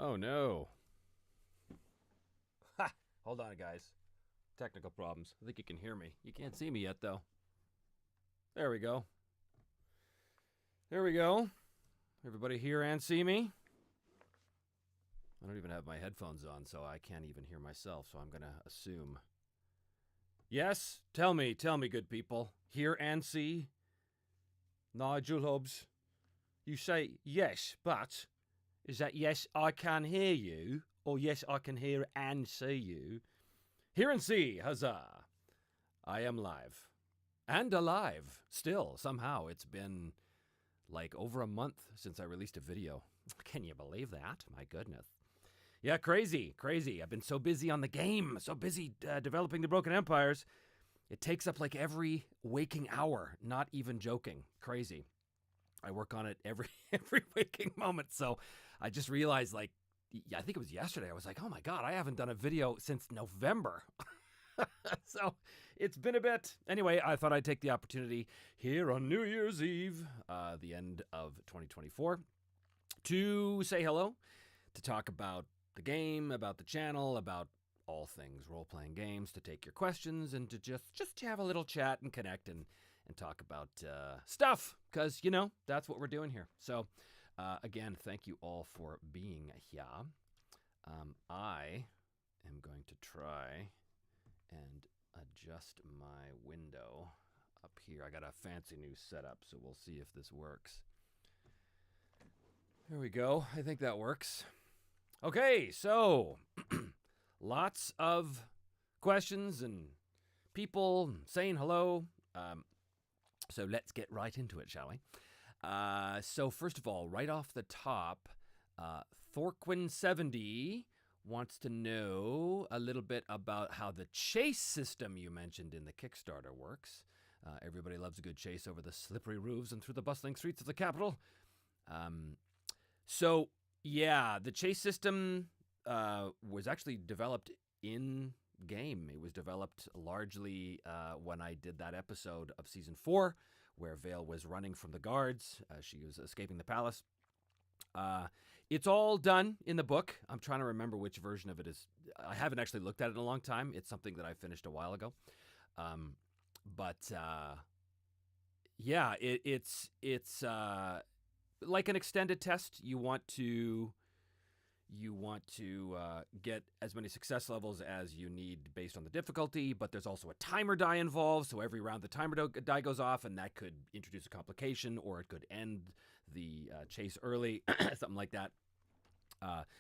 Oh no. Ha! Hold on, guys. Technical problems. I think you can hear me. You can't see me yet, though. There we go. There we go. Everybody hear and see me? I don't even have my headphones on, so I can't even hear myself, so I'm going to assume. Yes? Tell me, good people. Hear and see? Nigel Hobbs, you say yes, but is that yes, I can hear you, or yes, I can hear and see you? Hear and see, huzzah! I am live. And alive, still, somehow. It's been like over a month since I released a video. Can you believe that? My goodness. Yeah, crazy. I've been so busy on the game, so busy developing the Broken Empires. It takes up like every waking hour, not even joking. Crazy. I work on it every waking moment. So I just realized, like, I think it was yesterday, I was like, oh my God, I haven't done a video since November. So it's been a bit. Anyway, I thought I'd take the opportunity here on New Year's Eve, the end of 2024, to say hello, to talk about the game, about the channel, about all things role-playing games, to take your questions, and to just to have a little chat and connect and talk about stuff, because, you know, that's what we're doing here. So, again, thank you all for being here. I am going to try and adjust my window up here. I got a fancy new setup, so we'll see if this works. There we go. I think that works. Okay, so lots of questions and people saying hello. So let's get right into it, shall we? So first of all, right off the top, Thorquin70 wants to know a little bit about how the chase system you mentioned in the Kickstarter works. Everybody loves a good chase over the slippery roofs and through the bustling streets of the capital. So, yeah, the chase system was actually developed in game. It was developed largely when I did that episode of Season 4, where Vale was running from the guards. She was escaping the palace. It's all done in the book. I'm trying to remember which version of it is. I haven't actually looked at it in a long time. It's something that I finished a while ago. Yeah, it's like an extended test. You want to get as many success levels as you need based on the difficulty, but there's also a timer die involved. So every round the timer die goes off, and that could introduce a complication, or it could end the chase early, something like that.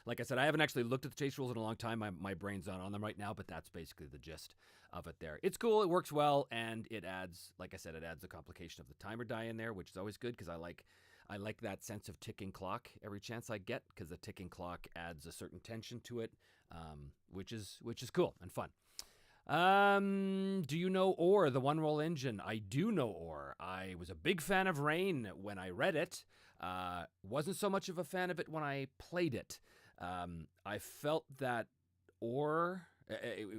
Like I said, I haven't actually looked at the chase rules in a long time. My brain's not on them right now, but that's basically the gist of it there. It's cool. It works well, and it adds, like I said, it adds the complication of the timer die in there, which is always good because I like that sense of ticking clock every chance I get, because the ticking clock adds a certain tension to it, which is cool and fun. Do you know Ore, the one-roll engine? I do know Ore. I was a big fan of Rain when I read it. Wasn't so much of a fan of it when I played it. I felt that Ore,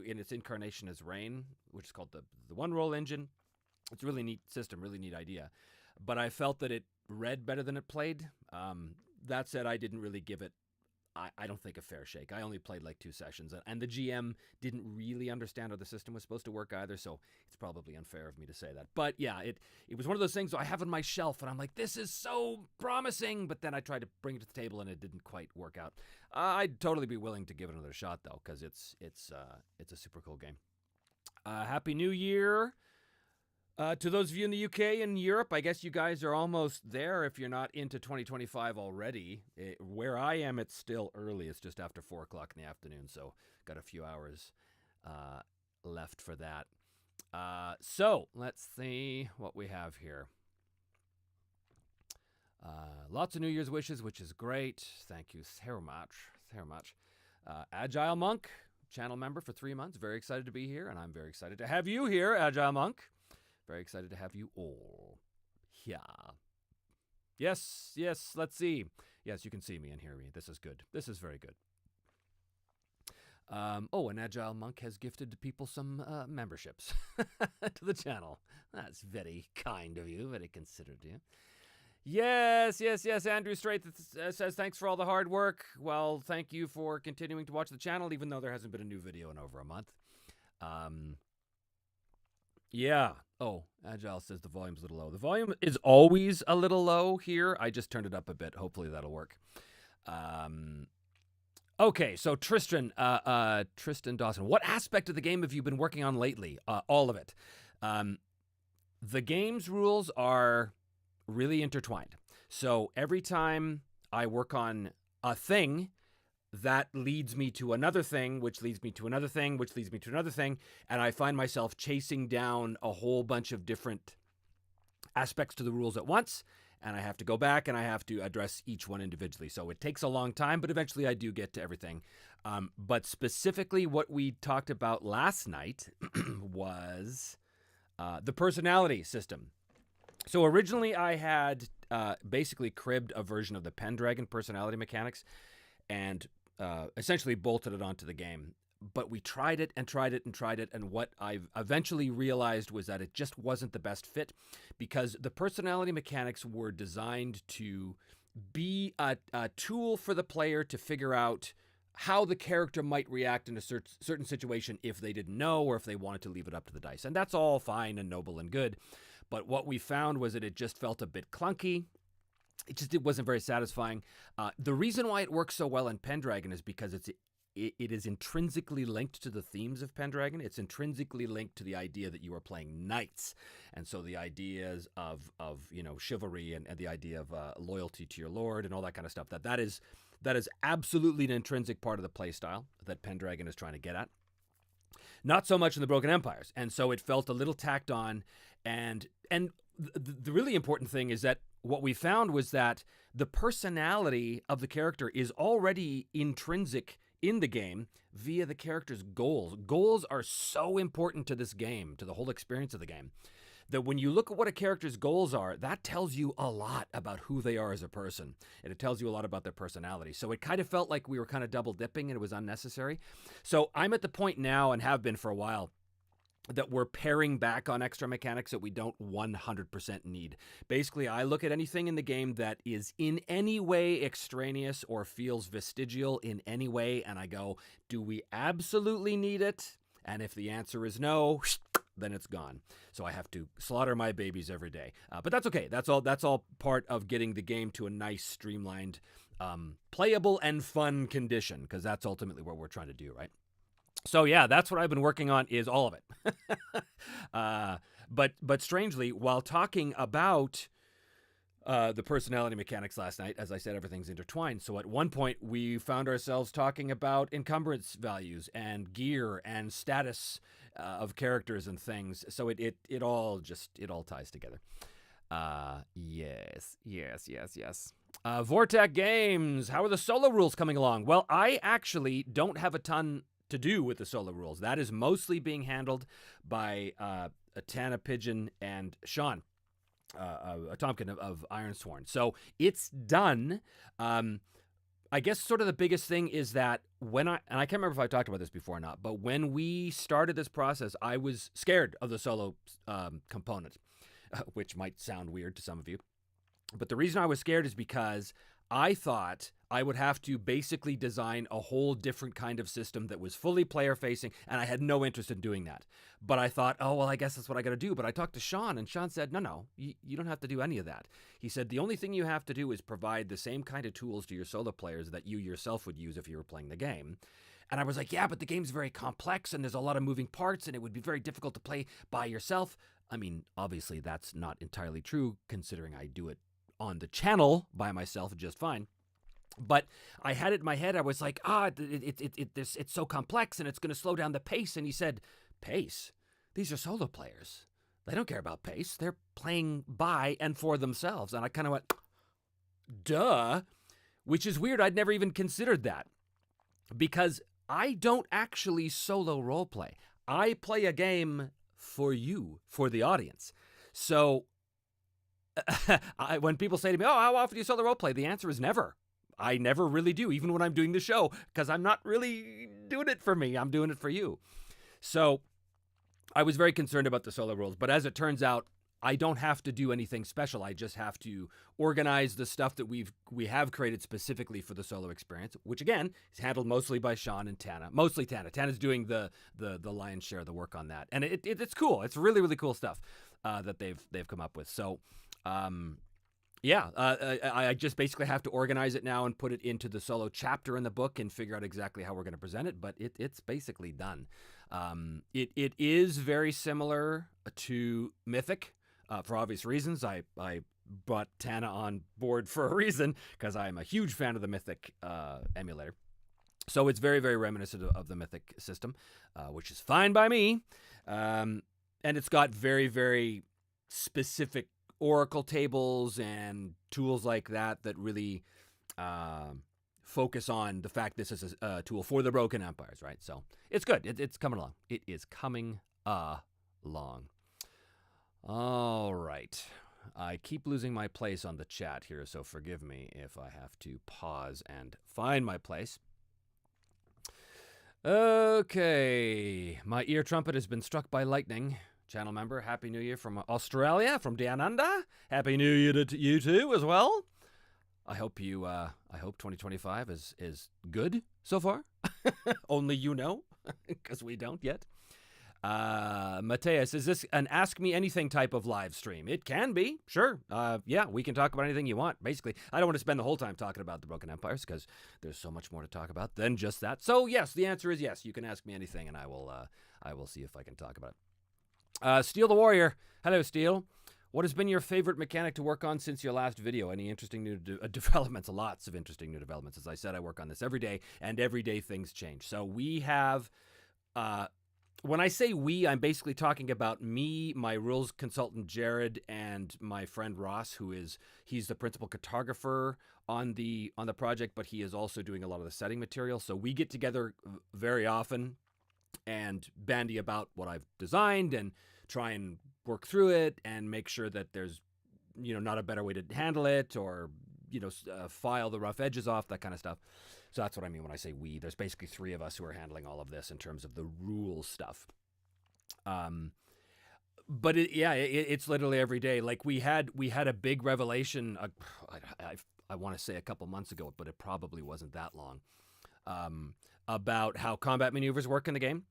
in its incarnation as Rain, which is called the one-roll engine, it's a really neat system, really neat idea. But I felt that it read better than it played. That said, I didn't really give it, I don't think, a fair shake. I only played like 2 sessions, and the GM didn't really understand how the system was supposed to work either, so it's probably unfair of me to say that. But yeah, it was one of those things I have on my shelf, and I'm like, this is so promising, but then I tried to bring it to the table, and it didn't quite work out. I'd totally be willing to give it another shot, though, because it's a super cool game. Happy New Year. To those of you in the UK and Europe, I guess you guys are almost there if you're not into 2025 already. Where I am, it's still early. It's just after 4 o'clock in the afternoon, so got a few hours left for that. So let's see what we have here. Lots of New Year's wishes, which is great. Thank you so much. Agile Monk, channel member for 3 months. Very excited to be here, and I'm very excited to have you here, Agile Monk. Very excited to have you all here. Yes, let's see. Yes, you can see me and hear me. This is good. This is very good. An Agile Monk has gifted people some memberships to the channel. That's very kind of you, very considerate of you. Yes. Andrew Strait says, thanks for all the hard work. Well, thank you for continuing to watch the channel, even though there hasn't been a new video in over a month. Yeah. Oh, Agile says the volume's a little low. The volume is always a little low here. I just turned it up a bit. Hopefully that'll work. Okay, so Tristan Dawson, what aspect of the game have you been working on lately? All of it. The game's rules are really intertwined. So every time I work on a thing, that leads me to another thing, which leads me to another thing, which leads me to another thing, and I find myself chasing down a whole bunch of different aspects to the rules at once, and I have to go back and I have to address each one individually. So it takes a long time, but eventually I do get to everything. But specifically what we talked about last night was the personality system. So originally I had basically cribbed a version of the Pendragon personality mechanics and essentially bolted it onto the game. But we tried it, and what I've eventually realized was that it just wasn't the best fit, because the personality mechanics were designed to be a tool for the player to figure out how the character might react in a certain situation if they didn't know, or if they wanted to leave it up to the dice. And that's all fine and noble and good. But what we found was that it just felt a bit clunky. It wasn't very satisfying. The reason why it works so well in Pendragon is because it is intrinsically linked to the themes of Pendragon. It's intrinsically linked to the idea that you are playing knights. And so the ideas of chivalry and the idea of loyalty to your lord and all that kind of stuff, that is absolutely an intrinsic part of the play style that Pendragon is trying to get at. Not so much in the Broken Empires. And so it felt a little tacked on. And the really important thing is that what we found was that the personality of the character is already intrinsic in the game via the character's goals. Goals are so important to this game, to the whole experience of the game, that when you look at what a character's goals are, that tells you a lot about who they are as a person. And it tells you a lot about their personality. So it kind of felt like we were kind of double dipping and it was unnecessary. So I'm at the point now, and have been for a while, that we're paring back on extra mechanics that we don't 100% need. Basically, I look at anything in the game that is in any way extraneous or feels vestigial in any way, and I go, do we absolutely need it? And if the answer is no, then it's gone. So I have to slaughter my babies every day. But that's okay. That's all part of getting the game to a nice, streamlined, playable and fun condition, because that's ultimately what we're trying to do, right? So yeah, that's what I've been working on, is all of it. But strangely, while talking about the personality mechanics last night, as I said, everything's intertwined. So at one point, we found ourselves talking about encumbrance values and gear and status of characters and things. So it all ties together. Yes. Vortec Games, how are the solo rules coming along? Well, I actually don't have a ton to do with the solo rules. That is mostly being handled by Tana Pigeon and Sean Tompkin of Ironsworn. So it's done. I guess sort of the biggest thing is that and I can't remember if I talked about this before or not, but when we started this process, I was scared of the solo component, which might sound weird to some of you. But the reason I was scared is because I thought I would have to basically design a whole different kind of system that was fully player-facing, and I had no interest in doing that. But I thought, oh, well, I guess that's what I got to do. But I talked to Sean, and Sean said, no, you don't have to do any of that. He said, the only thing you have to do is provide the same kind of tools to your solo players that you yourself would use if you were playing the game. And I was like, yeah, but the game's very complex, and there's a lot of moving parts, and it would be very difficult to play by yourself. I mean, obviously, that's not entirely true, considering I do it on the channel by myself just fine. But I had it in my head. I was like, it's so complex and it's going to slow down the pace. And he said, pace? These are solo players. They don't care about pace. They're playing by and for themselves. And I kind of went, duh, which is weird. I'd never even considered that, because I don't actually solo roleplay. I play a game for you, for the audience. So when people say to me, oh, how often do you solo roleplay? The answer is never. I never really do, even when I'm doing the show, because I'm not really doing it for me. I'm doing it for you. So I was very concerned about the solo rules. But as it turns out, I don't have to do anything special. I just have to organize the stuff that we have created specifically for the solo experience, which again is handled mostly by Sean and Tana. Mostly Tana. Tana's doing the lion's share of the work on that, and it's cool. It's really, really cool stuff that they've come up with. So, I just basically have to organize it now and put it into the solo chapter in the book and figure out exactly how we're going to present it. But it's basically done. It is very similar to Mythic. For obvious reasons. I brought Tana on board for a reason, because I'm a huge fan of the Mythic emulator. So it's very, very reminiscent of the Mythic system, which is fine by me. And it's got very, very specific Oracle tables and tools like that really focus on the fact this is a tool for the Broken Empires, right? So it's good. It's coming along. It is coming along. All right. I keep losing my place on the chat here, so forgive me if I have to pause and find my place. Okay. My ear trumpet has been struck by lightning. Channel member, Happy New Year from Australia, from Down Under. Happy New Year to you too as well. I hope 2025 is good so far. Only you know, because we don't yet. Mateus, is this an Ask Me Anything type of live stream? It can be, sure. Yeah, we can talk about anything you want, basically. I don't want to spend the whole time talking about the Broken Empires, because there's so much more to talk about than just that. So yes, the answer is yes. You can ask me anything, and I will see if I can talk about it. Steel the Warrior. Hello, Steel. What has been your favorite mechanic to work on since your last video? Any interesting new developments? Lots of interesting new developments. As I said, I work on this every day, and every day things change. So we have... when I say we, I'm basically talking about me, my rules consultant Jared, and my friend Ross, he's the principal cartographer on the project, but he is also doing a lot of the setting material. So we get together very often and bandy about what I've designed and try and work through it and make sure that there's, not a better way to handle it, or, file the rough edges off, that kind of stuff. So that's what I mean when I say we. There's basically 3 of us who are handling all of this in terms of the rule stuff. But it's literally every day. Like we had a big revelation. I want to say a couple months ago, but it probably wasn't that long. About how combat maneuvers work in the game.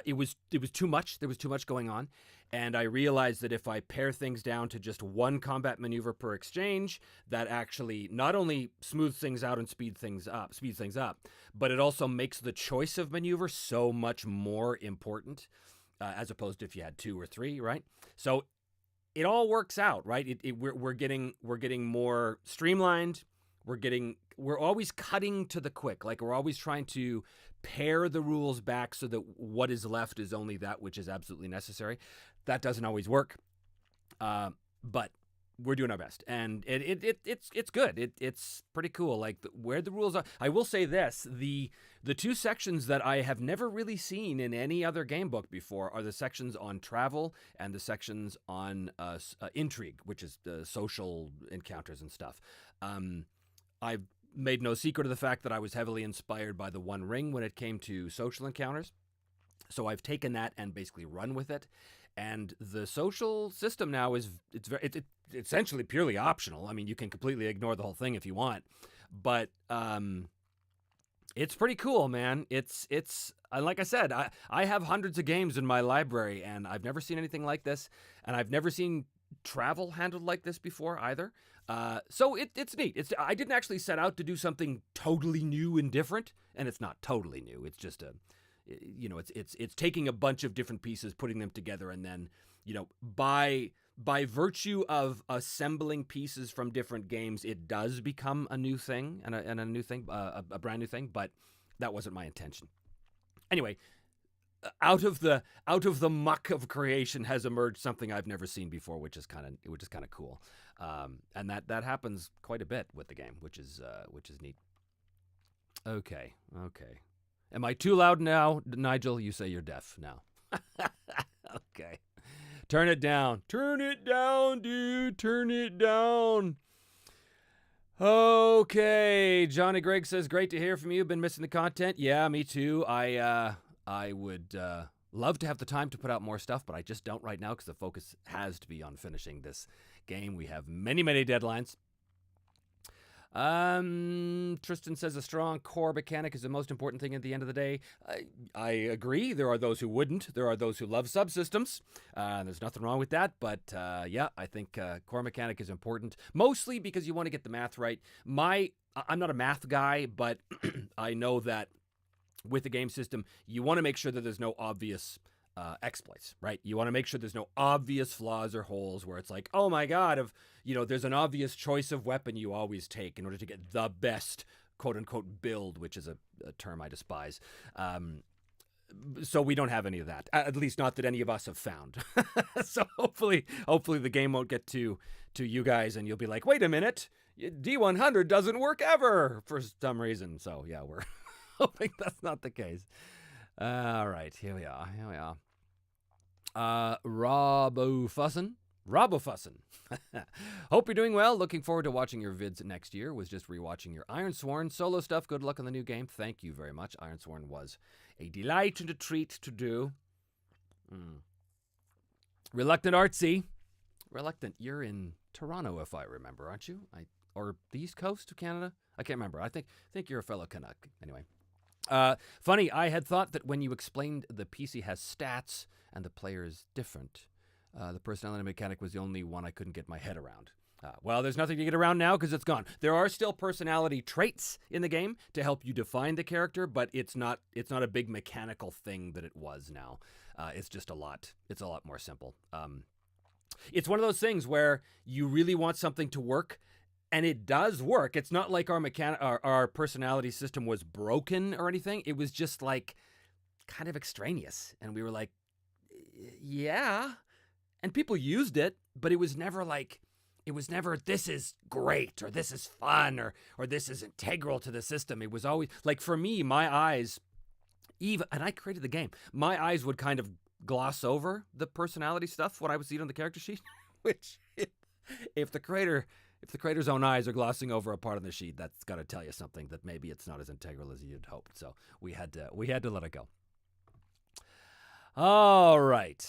It was too much. There was too much going on. And I realized that if I pare things down to just one combat maneuver per exchange, that actually not only smooths things out and speeds things up, but it also makes the choice of maneuver so much more important, as opposed to if you had 2 or 3, right? So it all works out, right? We're getting more streamlined. We're always cutting to the quick. Like we're always trying to pare the rules back so that what is left is only that which is absolutely necessary. That doesn't always work, but we're doing our best, and it's good. It's pretty cool. Like where the rules are. I will say this: the 2 sections that I have never really seen in any other game book before are the sections on travel and the sections on intrigue, which is the social encounters and stuff. I've made no secret of the fact that I was heavily inspired by the One Ring when it came to social encounters. So I've taken that and basically run with it. And the social system now it's essentially purely optional. I mean, you can completely ignore the whole thing if you want, but it's pretty cool, man. It's like I said, I have hundreds of games in my library, and I've never seen anything like this, and I've never seen travel handled like this before either. So it's neat. I didn't actually set out to do something totally new and different, and it's not totally new. It's just it's taking a bunch of different pieces, putting them together, and then, by virtue of assembling pieces from different games, it does become a new thing and a new thing, a brand new thing. But that wasn't my intention. Anyway, out of the muck of creation has emerged something I've never seen before, which is kind of cool. And that happens quite a bit with the game, which is neat. Okay. Am I too loud now, Nigel? You say you're deaf now. Okay. Turn it down. Turn it down, dude. Turn it down. Okay. Johnny Gregg says, great to hear from you. Been missing the content. Yeah, me too. I would Love to have the time to put out more stuff, but I just don't right now because the focus has to be on finishing this game. We have many, many deadlines. Tristan says a strong core mechanic is the most important thing at the end of the day. I agree. There are those who wouldn't. There are those who love subsystems. There's nothing wrong with that. But yeah, I think core mechanic is important, mostly because you want to get the math right. I'm not a math guy, but I know that with the game system, you want to make sure that there's no obvious exploits, right? You want to make sure there's no obvious flaws or holes where it's like, oh my God, there's an obvious choice of weapon you always take in order to get the best quote unquote build, which is a term I despise. So we don't have any of that, at least not that any of us have found. So hopefully the game won't get to you guys and you'll be like, wait a minute, D100 doesn't work ever for some reason. So yeah, we're hoping that's not the case. All right, here we are. Robofussin. Hope you're doing well. Looking forward to watching your vids next year. Was just rewatching your Ironsworn solo stuff. Good luck on the new game. Thank you very much. Ironsworn was a delight and a treat to do. Reluctant Artsy. Reluctant, you're in Toronto, if I remember, aren't you? Or the East Coast of Canada? I can't remember. I think you're a fellow Canuck. Anyway. Funny, I had thought that when you explained the PC has stats and the player is different, the personality mechanic was the only one I couldn't get my head around. Well, there's nothing to get around now because it's gone. There are still personality traits in the game to help you define the character, but it's not a big mechanical thing that it was now. It's just a lot more simple. It's one of those things where you really want something to work, and it does work. It's not like our personality system was broken or anything. It was just like kind of extraneous. And we were like, yeah. And people used it, but it was never this is great or this is fun or this is integral to the system. It was always like, for me, my eyes, and I created the game, my eyes would kind of gloss over the personality stuff when I would see it on the character sheet, which if the creator's own eyes are glossing over a part of the sheet, that's got to tell you something, that maybe it's not as integral as you'd hoped. So we had to let it go. All right.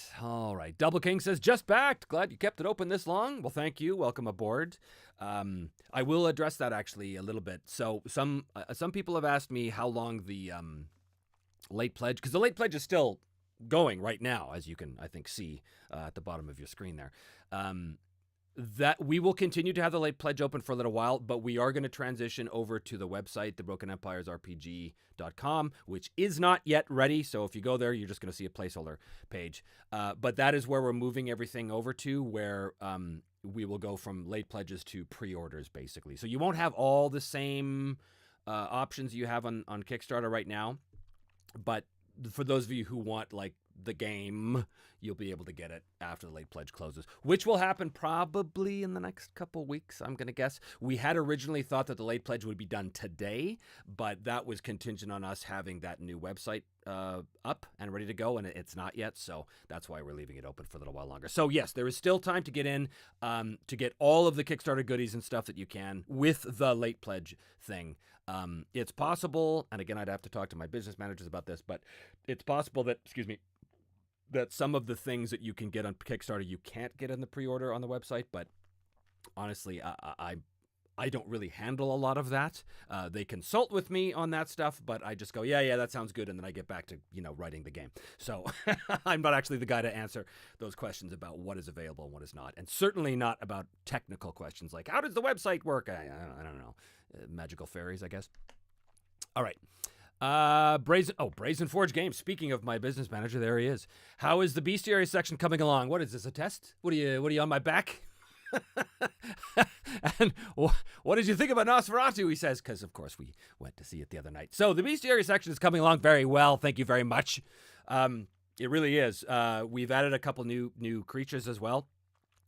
Double King says, just backed. Glad you kept it open this long. Well, thank you. Welcome aboard. I will address that actually a little bit. So some people have asked me how long the late pledge, because the late pledge is still going right now, as you can, I think, see at the bottom of your screen there. That we will continue to have the late pledge open for a little while, but we are going to transition over to the website, thebrokenempires.rpg.com, which is not yet ready. So if you go there, you're just going to see a placeholder page. But that is where we're moving everything over to, where we will go from late pledges to pre-orders, basically. So you won't have all the same options you have on Kickstarter right now. But for those of you who want, like, the game, you'll be able to get it after the late pledge closes, which will happen probably in the next couple weeks, I'm going to guess. We had originally thought that the late pledge would be done today, but that was contingent on us having that new website up and ready to go, and it's not yet, so that's why we're leaving it open for a little while longer. So yes, there is still time to get in, to get all of the Kickstarter goodies and stuff that you can with the late pledge thing. It's possible, and again, I'd have to talk to my business managers about this, but it's possible that, that some of the things that you can get on Kickstarter you can't get in the pre-order on the website, but honestly, I don't really handle a lot of that. They consult with me on that stuff, but I just go, yeah, that sounds good, and then I get back to, writing the game. So I'm not actually the guy to answer those questions about what is available and what is not, and certainly not about technical questions like, how does the website work? I don't know. Magical fairies, I guess. All right. Brazen Forge Games. Speaking of my business manager, there he is. How is the bestiary section coming along? What is this, a test? What are you on my back? And what did you think about Nosferatu? He says, because of course we went to see it the other night. So the bestiary section is coming along very well. Thank you very much. It really is. We've added a couple new creatures as well,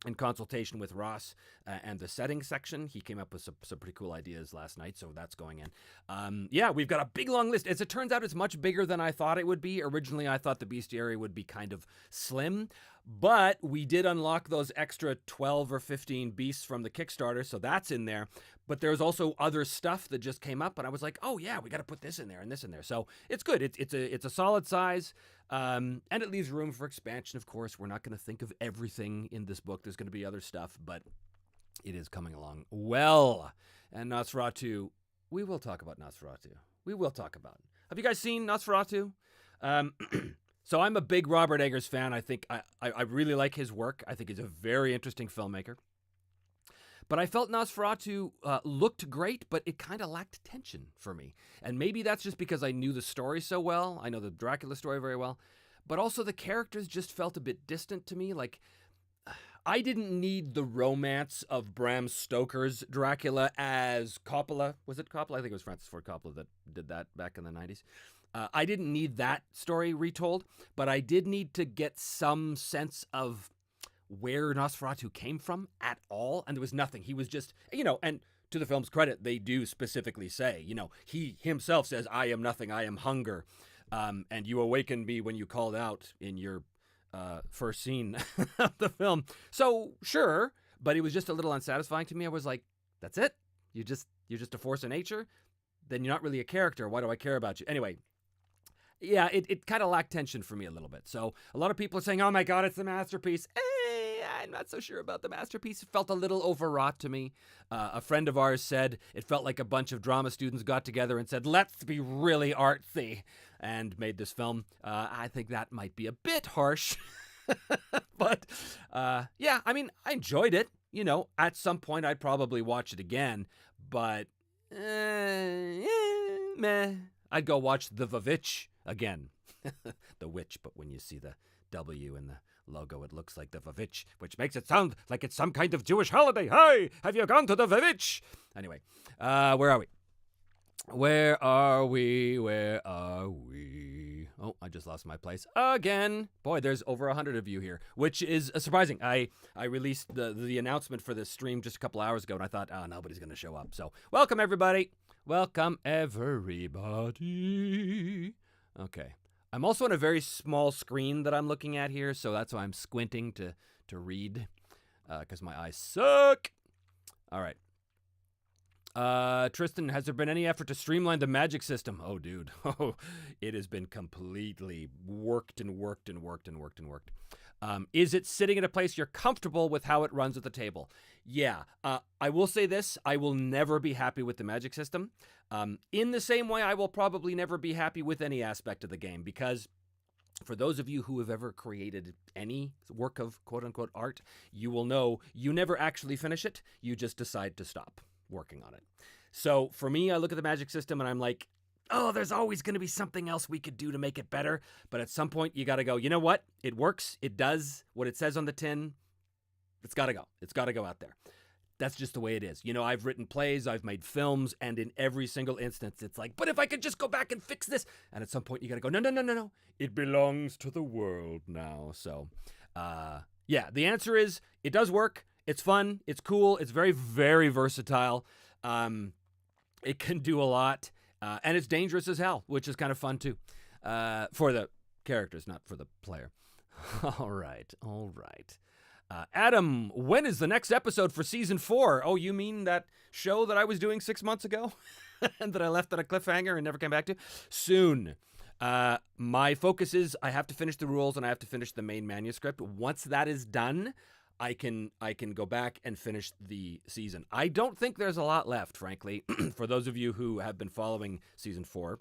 in consultation with Ross, and the setting section. He came up with some pretty cool ideas last night, so that's going in. Yeah, we've got a big long list. As it turns out, it's much bigger than I thought it would be. Originally, I thought the bestiary would be kind of slim, but we did unlock those extra 12 or 15 beasts from the Kickstarter, so that's in there. But there's also other stuff that just came up, and I was like, oh yeah, we got to put this in there and this in there. So it's good. It's a solid size, and it leaves room for expansion. Of course, we're not going to think of everything in this book. There's going to be other stuff, but it is coming along well. And Nosferatu, we will talk about Nosferatu. We will talk about it. Have you guys seen Nosferatu? So I'm a big Robert Eggers fan. I think I really like his work. I think he's a very interesting filmmaker. But I felt Nosferatu looked great, but it kind of lacked tension for me. And maybe that's just because I knew the story so well. I know the Dracula story very well. But also the characters just felt a bit distant to me. Like, I didn't need the romance of Bram Stoker's Dracula as Coppola. Was it Coppola? I think it was Francis Ford Coppola that did that back in the 90s. I didn't need that story retold, but I did need to get some sense of where Nosferatu came from at all, and there was nothing. He was just, and to the film's credit, they do specifically say, he himself says, I am nothing, I am hunger, and you awakened me when you called out in your first scene of the film. So, sure, but it was just a little unsatisfying to me. I was like, that's it? You're just a force of nature? Then you're not really a character. Why do I care about you? Anyway, yeah, it kind of lacked tension for me a little bit. So a lot of people are saying, oh my God, it's a masterpiece. I'm not so sure about the masterpiece. It felt a little overwrought to me. A friend of ours said it felt like a bunch of drama students got together and said, let's be really artsy, and made this film. I think that might be a bit harsh. But yeah, I mean, I enjoyed it. At some point I'd probably watch it again. But meh. I'd go watch The Vavitch again. The witch, but when you see the W in the logo, it looks like the Vavitch, which makes it sound like it's some kind of Jewish holiday. Hey, have you gone to the Vavitch? Anyway, where are we? Where are we? Oh, I just lost my place again. Boy, there's over 100 of you here, which is surprising. I released the announcement for this stream just a couple hours ago, and I thought, nobody's going to show up. So welcome, everybody. Welcome, everybody. Okay. I'm also on a very small screen that I'm looking at here, so that's why I'm squinting to read, because my eyes suck. All right. Tristan, has there been any effort to streamline the magic system? Oh, dude. Oh, it has been completely worked. Is it sitting in a place you're comfortable with how it runs at the table? Yeah. I will say this. I will never be happy with the magic system. In the same way, I will probably never be happy with any aspect of the game, because for those of you who have ever created any work of quote-unquote art, you will know you never actually finish it. You just decide to stop working on it. So for me, I look at the magic system and I'm like, oh, there's always going to be something else we could do to make it better. But at some point, you got to go, you know what? It works. It does what it says on the tin. It's got to go. It's got to go out there. That's just the way it is. I've written plays, I've made films, and in every single instance, it's like, but if I could just go back and fix this. And at some point, you got to go, no. It belongs to the world now. So, yeah, the answer is it does work. It's fun. It's cool. It's very, very versatile. It can do a lot. And it's dangerous as hell, which is kind of fun, too. For the characters, not for the player. All right. Adam, when is the next episode for season 4? Oh, you mean that show that I was doing 6 months ago and that I left at a cliffhanger and never came back to? Soon. My focus is I have to finish the rules and I have to finish the main manuscript. Once that is done, I can go back and finish the season. I don't think there's a lot left, frankly, for those of you who have been following season 4.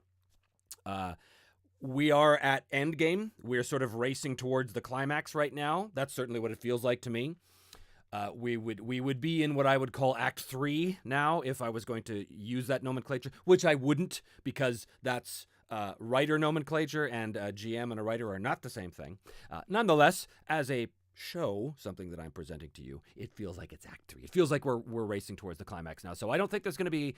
We are at endgame. We're sort of racing towards the climax right now. That's certainly what it feels like to me. We would be in what I would call Act 3 now, if I was going to use that nomenclature, which I wouldn't, because that's writer nomenclature, and a GM and a writer are not the same thing. Nonetheless, as a show, something that I'm presenting to you, it feels like it's Act 3. It feels like we're racing towards the climax now. So I don't think there's going to be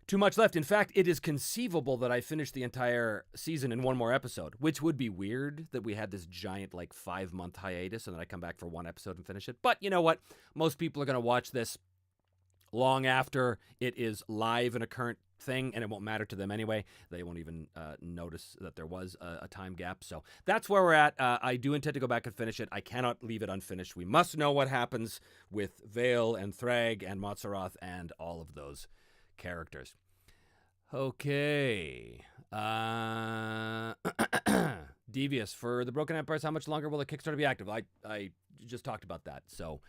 too much left. In fact, it is conceivable that I finish the entire season in one more episode, which would be weird that we had this giant, like, 5-month hiatus and then I come back for one episode and finish it. But you know what? Most people are going to watch this long after it is live in a current thing, and it won't matter to them anyway. They won't even notice that there was a time gap. So that's where we're at. I do intend to go back and finish it. I cannot leave it unfinished. We must know what happens with Vale and Thrag and Montserrat and all of those characters. Okay. Devious, for the Broken Empires, how much longer will the Kickstarter be active? I just talked about that. So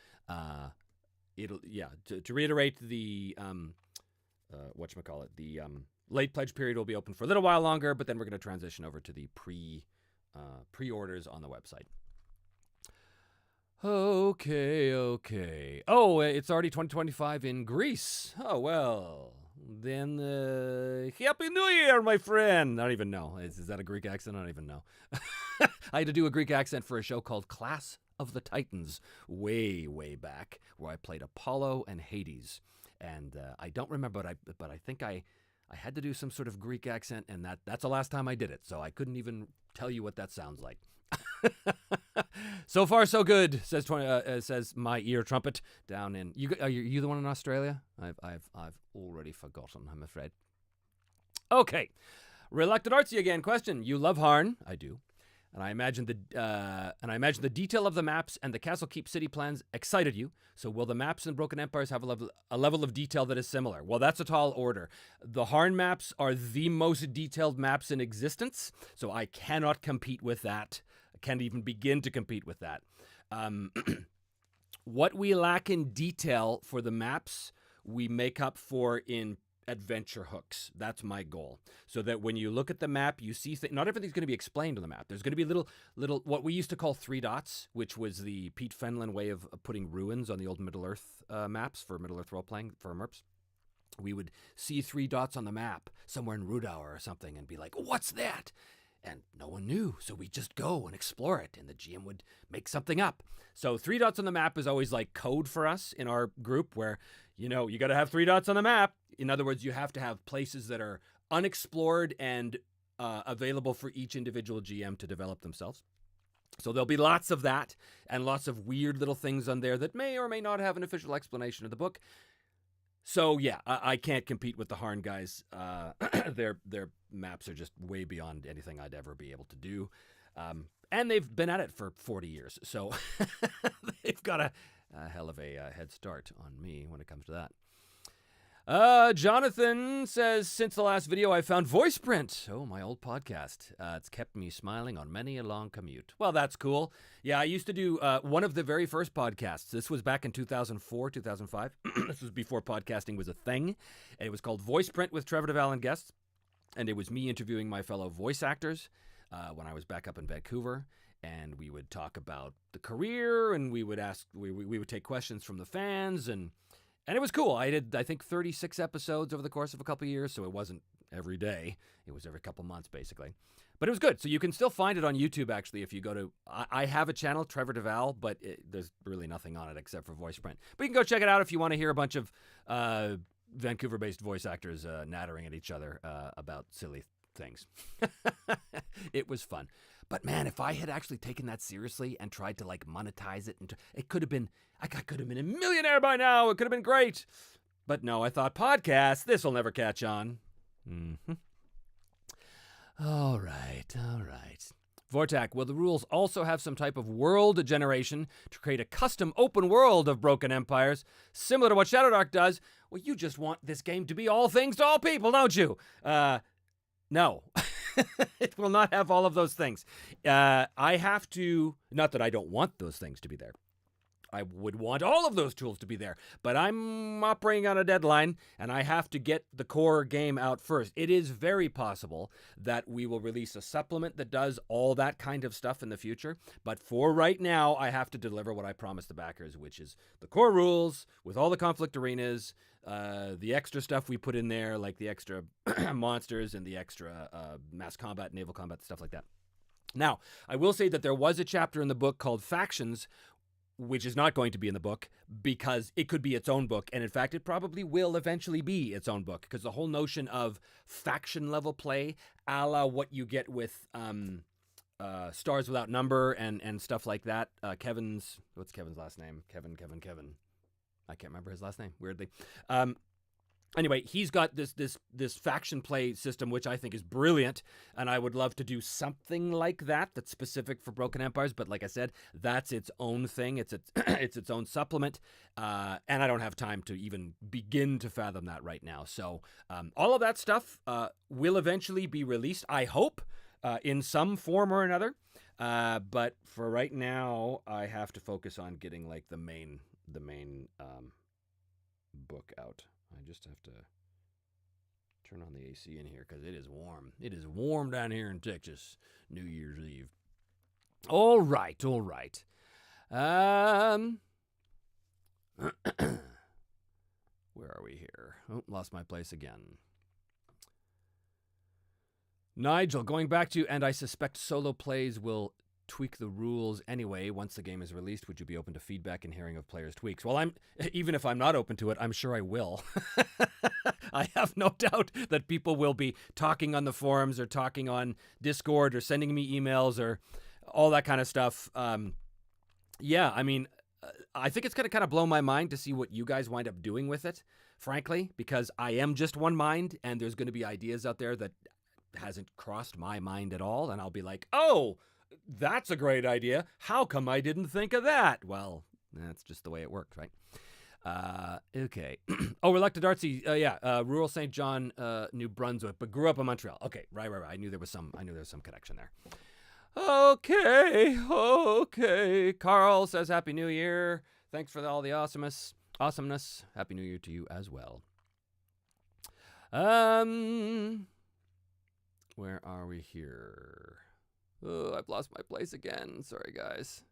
it'll, yeah, to reiterate, the whatchamacallit, the late pledge period will be open for a little while longer, but then we're going to transition over to the pre-orders on the website. Okay. Oh, it's already 2025 in Greece. Oh, well, then Happy New Year, my friend. I don't even know. Is that a Greek accent? I don't even know. I had to do a Greek accent for a show called Class of the Titans way, way back, where I played Apollo and Hades. And I don't remember, but I think I had to do some sort of Greek accent, and that's the last time I did it. So I couldn't even tell you what that sounds like. So far, so good, says my ear trumpet down in. Are you the one in Australia? I've already forgotten, I'm afraid. Okay, Reluctant Artsy again. Question: you love Harn? I do. And I imagine the detail of the maps and the Castle Keep city plans excited you. So will the maps in Broken Empires have a level of detail that is similar? Well, that's a tall order. The Harn maps are the most detailed maps in existence, so I cannot compete with that. I can't even begin to compete with that. What we lack in detail for the maps, we make up for in adventure hooks. That's my goal. So that when you look at the map, you see not everything's going to be explained on the map. There's going to be little what we used to call 3 dots, which was the Pete Fenlon way of putting ruins on the old Middle-earth maps for Middle-earth role-playing for MERPs. We would see 3 dots on the map somewhere in Rudour or something and be like, what's that? And no one knew, so we just go and explore it, and the GM would make something up. So 3 dots on the map is always like code for us in our group, where, you got to have 3 dots on the map. In other words, you have to have places that are unexplored and available for each individual GM to develop themselves. So there'll be lots of that, and lots of weird little things on there that may or may not have an official explanation of the book. So yeah, I can't compete with the Harn guys. Their maps are just way beyond anything I'd ever be able to do. And they've been at it for 40 years. So they've got a hell of a head start on me when it comes to that. Jonathan says, since the last video, I found VoicePrint. Oh, my old podcast. It's kept me smiling on many a long commute. Well, that's cool. Yeah, I used to do one of the very first podcasts. This was back in 2004, 2005. This was before podcasting was a thing. And it was called VoicePrint with Trevor Duval and guests. And it was me interviewing my fellow voice actors when I was back up in Vancouver. And we would talk about the career, and we would take questions from the fans, and it was cool. I did, I think, 36 episodes over the course of a couple of years, so it wasn't every day. It was every couple months, basically. But it was good. So you can still find it on YouTube, actually, if you go to... I have a channel, Trevor Duval, but there's really nothing on it except for VoicePrint. But you can go check it out if you want to hear a bunch of Vancouver-based voice actors nattering at each other about silly things. It was fun. But man, if I had actually taken that seriously and tried to monetize it, it could have been, I could have been a millionaire by now. It could have been great. But no, I thought, podcast, this will never catch on. Mm-hmm. All right. Vortak, will the rules also have some type of world generation to create a custom open world of Broken Empires, similar to what Shadowdark does? Well, you just want this game to be all things to all people, don't you? No. It will not have all of those things. I have to, not that I don't want those things to be there. I would want all of those tools to be there, but I'm operating on a deadline, and I have to get the core game out first. It is very possible that we will release a supplement that does all that kind of stuff in the future, but for right now, I have to deliver what I promised the backers, which is the core rules with all the conflict arenas, the extra stuff we put in there, like the extra monsters and the extra mass combat, naval combat, stuff like that. Now, I will say that there was a chapter in the book called Factions which is not going to be in the book because it could be its own book. And in fact, it probably will eventually be its own book because the whole notion of faction level play, a la what you get with Stars Without Number and stuff like that. What's Kevin's last name? Kevin. I can't remember his last name, weirdly. Anyway, he's got this faction play system, which I think is brilliant, and I would love to do something like that that's specific for Broken Empires. But like I said, that's its own thing. It's its own supplement, and I don't have time to even begin to fathom that right now. So all of that stuff will eventually be released, I hope, in some form or another. But for right now, I have to focus on getting like the main book out. I just have to turn on the AC in here because it is warm. It is warm down here in Texas, New Year's Eve. All right. Where are we here? Oh, lost my place again. Nigel, going back to, and I suspect solo plays will tweak the rules anyway once the game is released. Would you be open to feedback and hearing of players' tweaks? Well, even if I'm not open to it, I'm sure I will. I have no doubt that people will be talking on the forums or talking on Discord or sending me emails or all that kind of stuff. Yeah, I mean, I think it's going to kind of blow my mind to see what you guys wind up doing with it, frankly, because I am just one mind and there's going to be ideas out there that hasn't crossed my mind at all. And I'll be like, oh, that's a great idea. How come I didn't think of that? Well, that's just the way it worked, right? Okay. Oh, Reluctant Artsy. Rural St. John, New Brunswick, but grew up in Montreal. Okay, right. I knew there was some connection there. Okay. Carl says Happy New Year. Thanks for all the awesomeness. Happy New Year to you as well. Where are we here? Oh, I've lost my place again. Sorry, guys.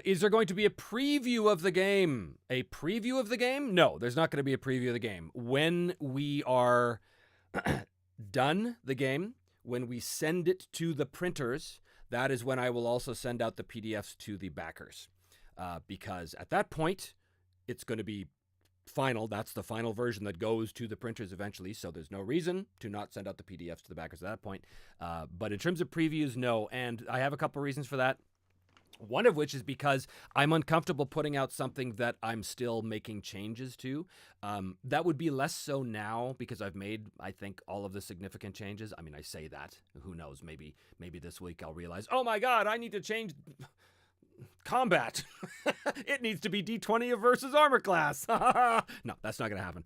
Is there going to be a preview of the game? A preview of the game? No, there's not going to be a preview of the game. When we are done the game, when we send it to the printers, that is when I will also send out the PDFs to the backers. Because at that point, it's going to be final. That's the final version that goes to the printers eventually, so there's no reason to not send out the PDFs to the backers at that point. But in terms of previews, no, and I have a couple reasons for that. One of which is because I'm uncomfortable putting out something that I'm still making changes to. That would be less so now because I've made, I think, all of the significant changes. I mean, I say that. Who knows? Maybe this week I'll realize, oh my God, I need to change combat. It needs to be D20 versus armor class. No, that's not going to happen.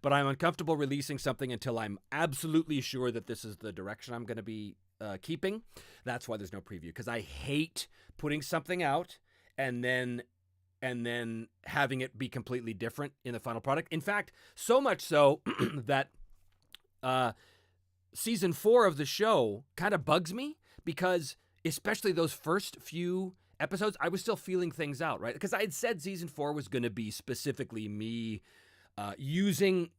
But I'm uncomfortable releasing something until I'm absolutely sure that this is the direction I'm going to be keeping. That's why there's no preview, because I hate putting something out and then having it be completely different in the final product. In fact, so much so that season 4 of the show kind of bugs me, because especially those first few episodes, I was still feeling things out, right? Because I had said season 4 was going to be specifically me using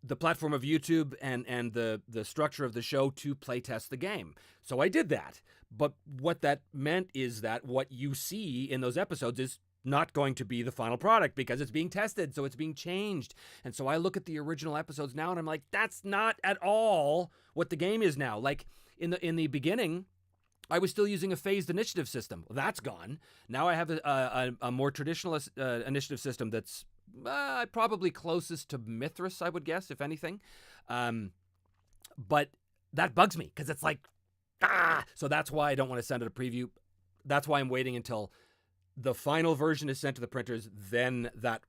the platform of YouTube and the structure of the show to playtest the game. So I did that. But what that meant is that what you see in those episodes is not going to be the final product because it's being tested, so it's being changed. And so I look at the original episodes now and I'm like, that's not at all what the game is now. Like in the beginning, I was still using a phased initiative system. Well, that's gone. Now I have a more traditional initiative system that's probably closest to Mithras, I would guess, if anything. But that bugs me because it's like, so that's why I don't want to send it a preview. That's why I'm waiting until the final version is sent to the printers. Then that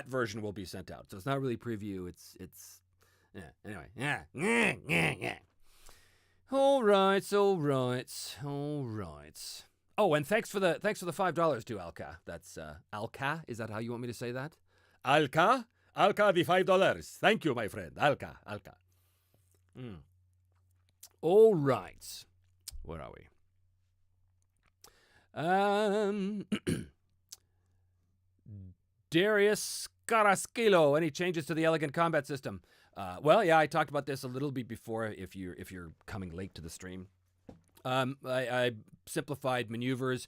version will be sent out. So it's not really preview. It's anyway. Yeah. All right. Oh, and thanks for the $5 to Alka. That's Alka. Is that how you want me to say that? Alka, the $5. Thank you, my friend. Alka. All right. Where are we? Darius Caraskilo. Any changes to the elegant combat system? Well, yeah, I talked about this a little bit before. If you're coming late to the stream, I simplified maneuvers.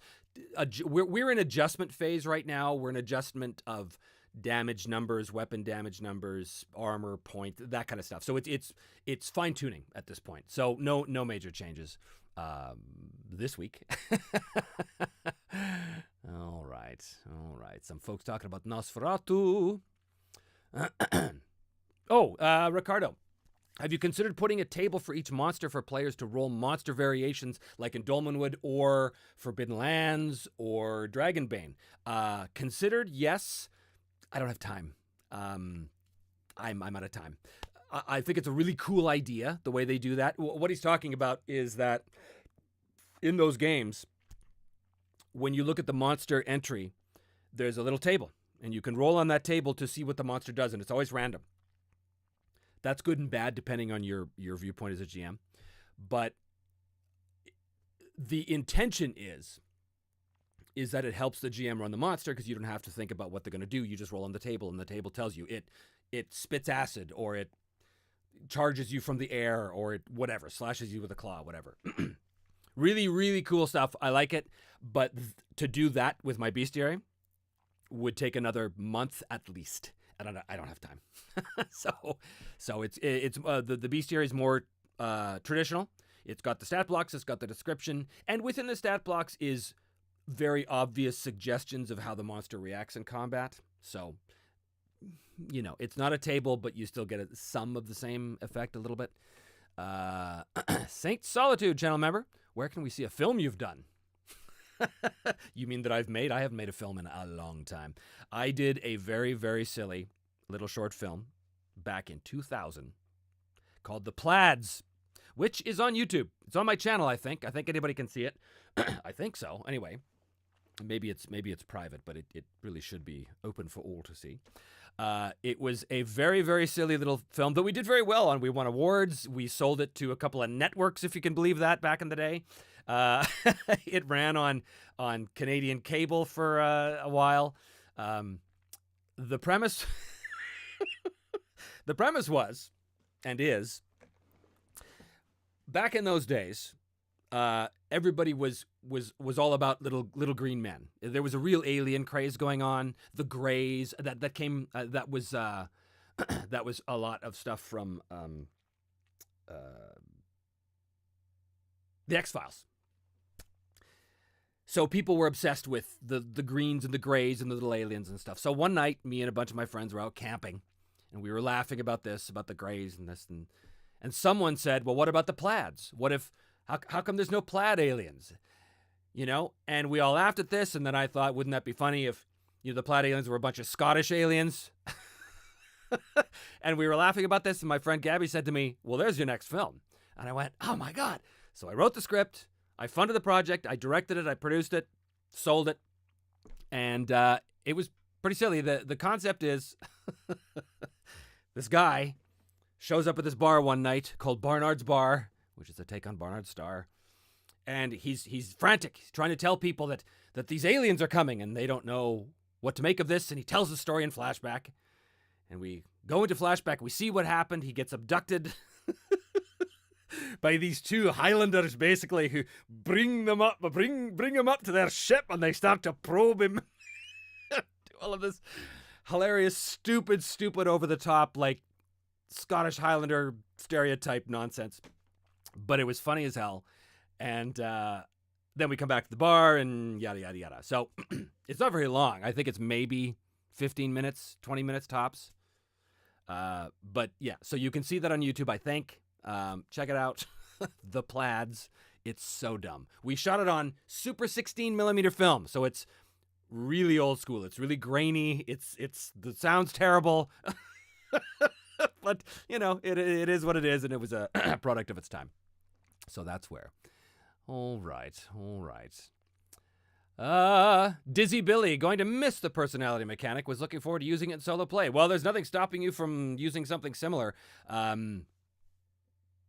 We're in adjustment phase right now. We're in adjustment of damage numbers, weapon damage numbers, armor point, that kind of stuff. So it's fine tuning at this point. So no major changes this week. All right. Some folks talking about Nosferatu. Ricardo. Have you considered putting a table for each monster for players to roll monster variations like in Dolmenwood or Forbidden Lands or Dragonbane? Considered, yes. I don't have time. I'm out of time. I think it's a really cool idea, the way they do that. What he's talking about is that in those games, when you look at the monster entry, there's a little table, and you can roll on that table to see what the monster does, and it's always random. That's good and bad depending on your viewpoint as a GM. But the intention is that it helps the GM run the monster because you don't have to think about what they're going to do. You just roll on the table, and the table tells you. It spits acid, or it charges you from the air, or it whatever, slashes you with a claw, whatever. Really, really cool stuff. I like it. But to do that with my bestiary would take another month at least. I don't have time. So it's the bestiary is more traditional. It's got the stat blocks, it's got the description, and within the stat blocks is very obvious suggestions of how the monster reacts in combat. So, it's not a table, but you still get some of the same effect a little bit. Saint Solitude channel member, where can we see a film you've done? You mean that I've made? I haven't made a film in a long time. I did a very, very silly little short film back in 2000 called The Plaids, which is on YouTube. It's on my channel, I think. I think anybody can see it. I think so. Anyway, maybe it's private, but it really should be open for all to see. It was a very, very silly little film that we did very well on. We won awards. We sold it to a couple of networks, if you can believe that, back in the day. It ran on Canadian cable for a while. The premise was, and is, back in those days, everybody was all about little green men. There was a real alien craze going on. The Greys that was that was a lot of stuff from the X-Files. So people were obsessed with the greens and the grays and the little aliens and stuff. So one night, me and a bunch of my friends were out camping, and we were laughing about the grays and this, and someone said, well, what about the Plaids? What if, how come there's no plaid aliens? And we all laughed at this, and then I thought, wouldn't that be funny if, the plaid aliens were a bunch of Scottish aliens? And we were laughing about this, and my friend Gabby said to me, well, there's your next film. And I went, oh my God. So I wrote the script, I funded the project, I directed it, I produced it, sold it, and it was pretty silly. The concept is this guy shows up at this bar one night called Barnard's Bar, which is a take on Barnard's Star, and he's frantic. He's trying to tell people that these aliens are coming, and they don't know what to make of this, and he tells the story in flashback, and we go into flashback, we see what happened. He gets abducted by these two Highlanders, basically, who bring him up to their ship, and they start to probe him. Do all of this hilarious, stupid, over the top, like Scottish Highlander stereotype nonsense. But it was funny as hell. And then we come back to the bar and yada, yada, yada. So it's not very long. I think it's maybe 15 minutes, 20 minutes tops. But yeah, so you can see that on YouTube, I think. Check it out. The Plaids. It's so dumb. We shot it on super 16 millimeter film, so it's really old school. It's really grainy. The sound's terrible. But it is what it is, and it was a product of its time. So that's where. All right. Dizzy Billy, going to miss the personality mechanic, was looking forward to using it in solo play. Well, there's nothing stopping you from using something similar.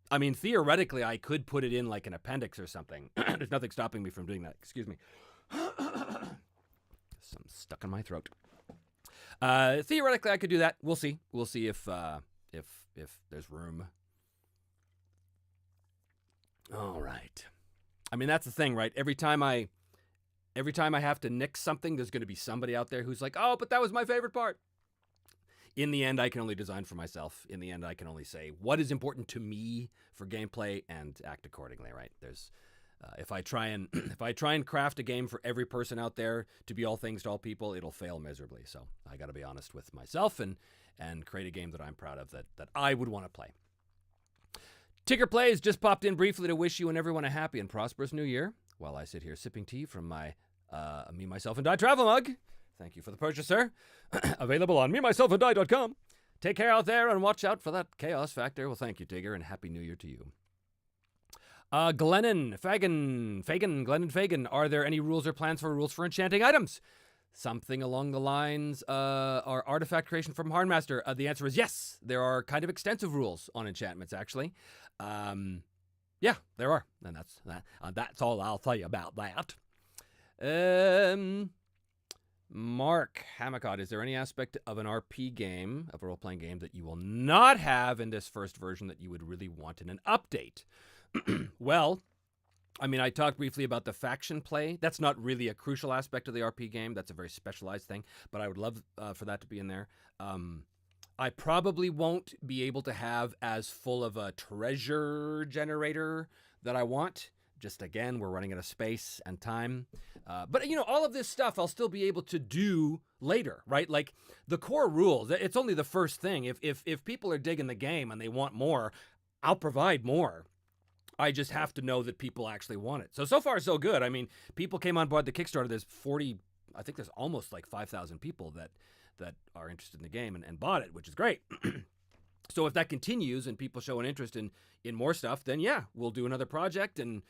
I mean, theoretically, I could put it in like an appendix or something. There's nothing stopping me from doing that. Excuse me. Something stuck in my throat. Theoretically, I could do that. We'll see. We'll see if there's room. All right. I mean, that's the thing, right? Every time I have to nix something, there's going to be somebody out there who's like, oh, but that was my favorite part. In the end, I can only design for myself. In the end, I can only say what is important to me for gameplay and act accordingly, right? There's if I try and craft a game for every person out there to be all things to all people, it'll fail miserably. So I got to be honest with myself and create a game that I'm proud of, that I would want to play. Tigger Plays just popped in briefly to wish you and everyone a happy and prosperous new year while I sit here sipping tea from my Me, Myself, and I travel mug. Thank you for the purchase, sir. Available on memyselfandI.com. Take care out there and watch out for that chaos factor. Well, thank you, Tigger, and happy new year to you. Glennon, Fagan, are there any rules or plans for enchanting items? Something along the lines are artifact creation from Hardmaster. The answer is yes. There are kind of extensive rules on enchantments, actually. Yeah, there are. And that's all I'll tell you about that. Mark Hamacott, is there any aspect of an RP game, of a role-playing game, that you will not have in this first version that you would really want in an update? Well, I mean, I talked briefly about the faction play. That's not really a crucial aspect of the RP game. That's a very specialized thing, but I would love for that to be in there. I probably won't be able to have as full of a treasure generator that I want. Just, again, we're running out of space and time. But, you know, all of this stuff I'll still be able to do later, right? Like, the core rules, it's only the first thing. If people are digging the game and they want more, I'll provide more. I just have to know that people actually want it. So far, so good. I mean, people came on board the Kickstarter. There's I think there's almost like 5,000 people that are interested in the game and bought it, which is great. So if that continues and people show an interest in more stuff, then yeah, we'll do another project and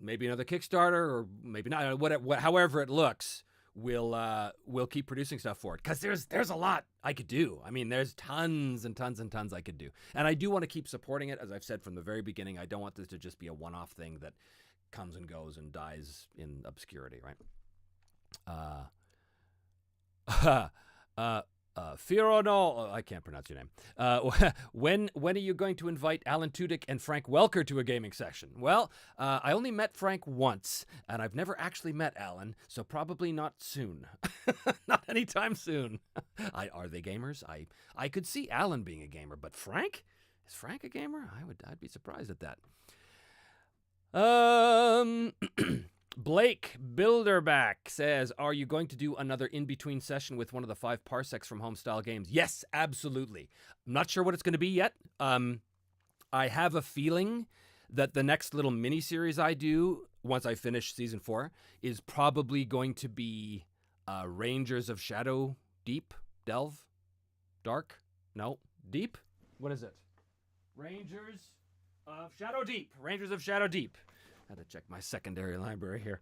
maybe another Kickstarter, or maybe not. However it looks, we'll keep producing stuff for it, because there's a lot I could do. I mean, there's tons and tons and tons I could do, and I do want to keep supporting it. As I've said from the very beginning, I don't want this to just be a one-off thing that comes and goes and dies in obscurity, right? Firono, I can't pronounce your name. When are you going to invite Alan Tudyk and Frank Welker to a gaming session? Well, I only met Frank once, and I've never actually met Alan, so probably not soon. Not anytime soon. Are they gamers? I could see Alan being a gamer, but Frank? Is Frank a gamer? I'd be surprised at that. Blake Bilderback says, are you going to do another in-between session with one of the 5 parsecs from Homestyle Games? Yes, absolutely. I'm not sure what it's going to be yet. I have a feeling that the next little mini-series I do, once I finish Season 4, is probably going to be Rangers of Shadow Deep? Delve? Dark? No. Deep? What is it? Rangers of Shadow Deep. Rangers of Shadow Deep. I had to check my secondary library here.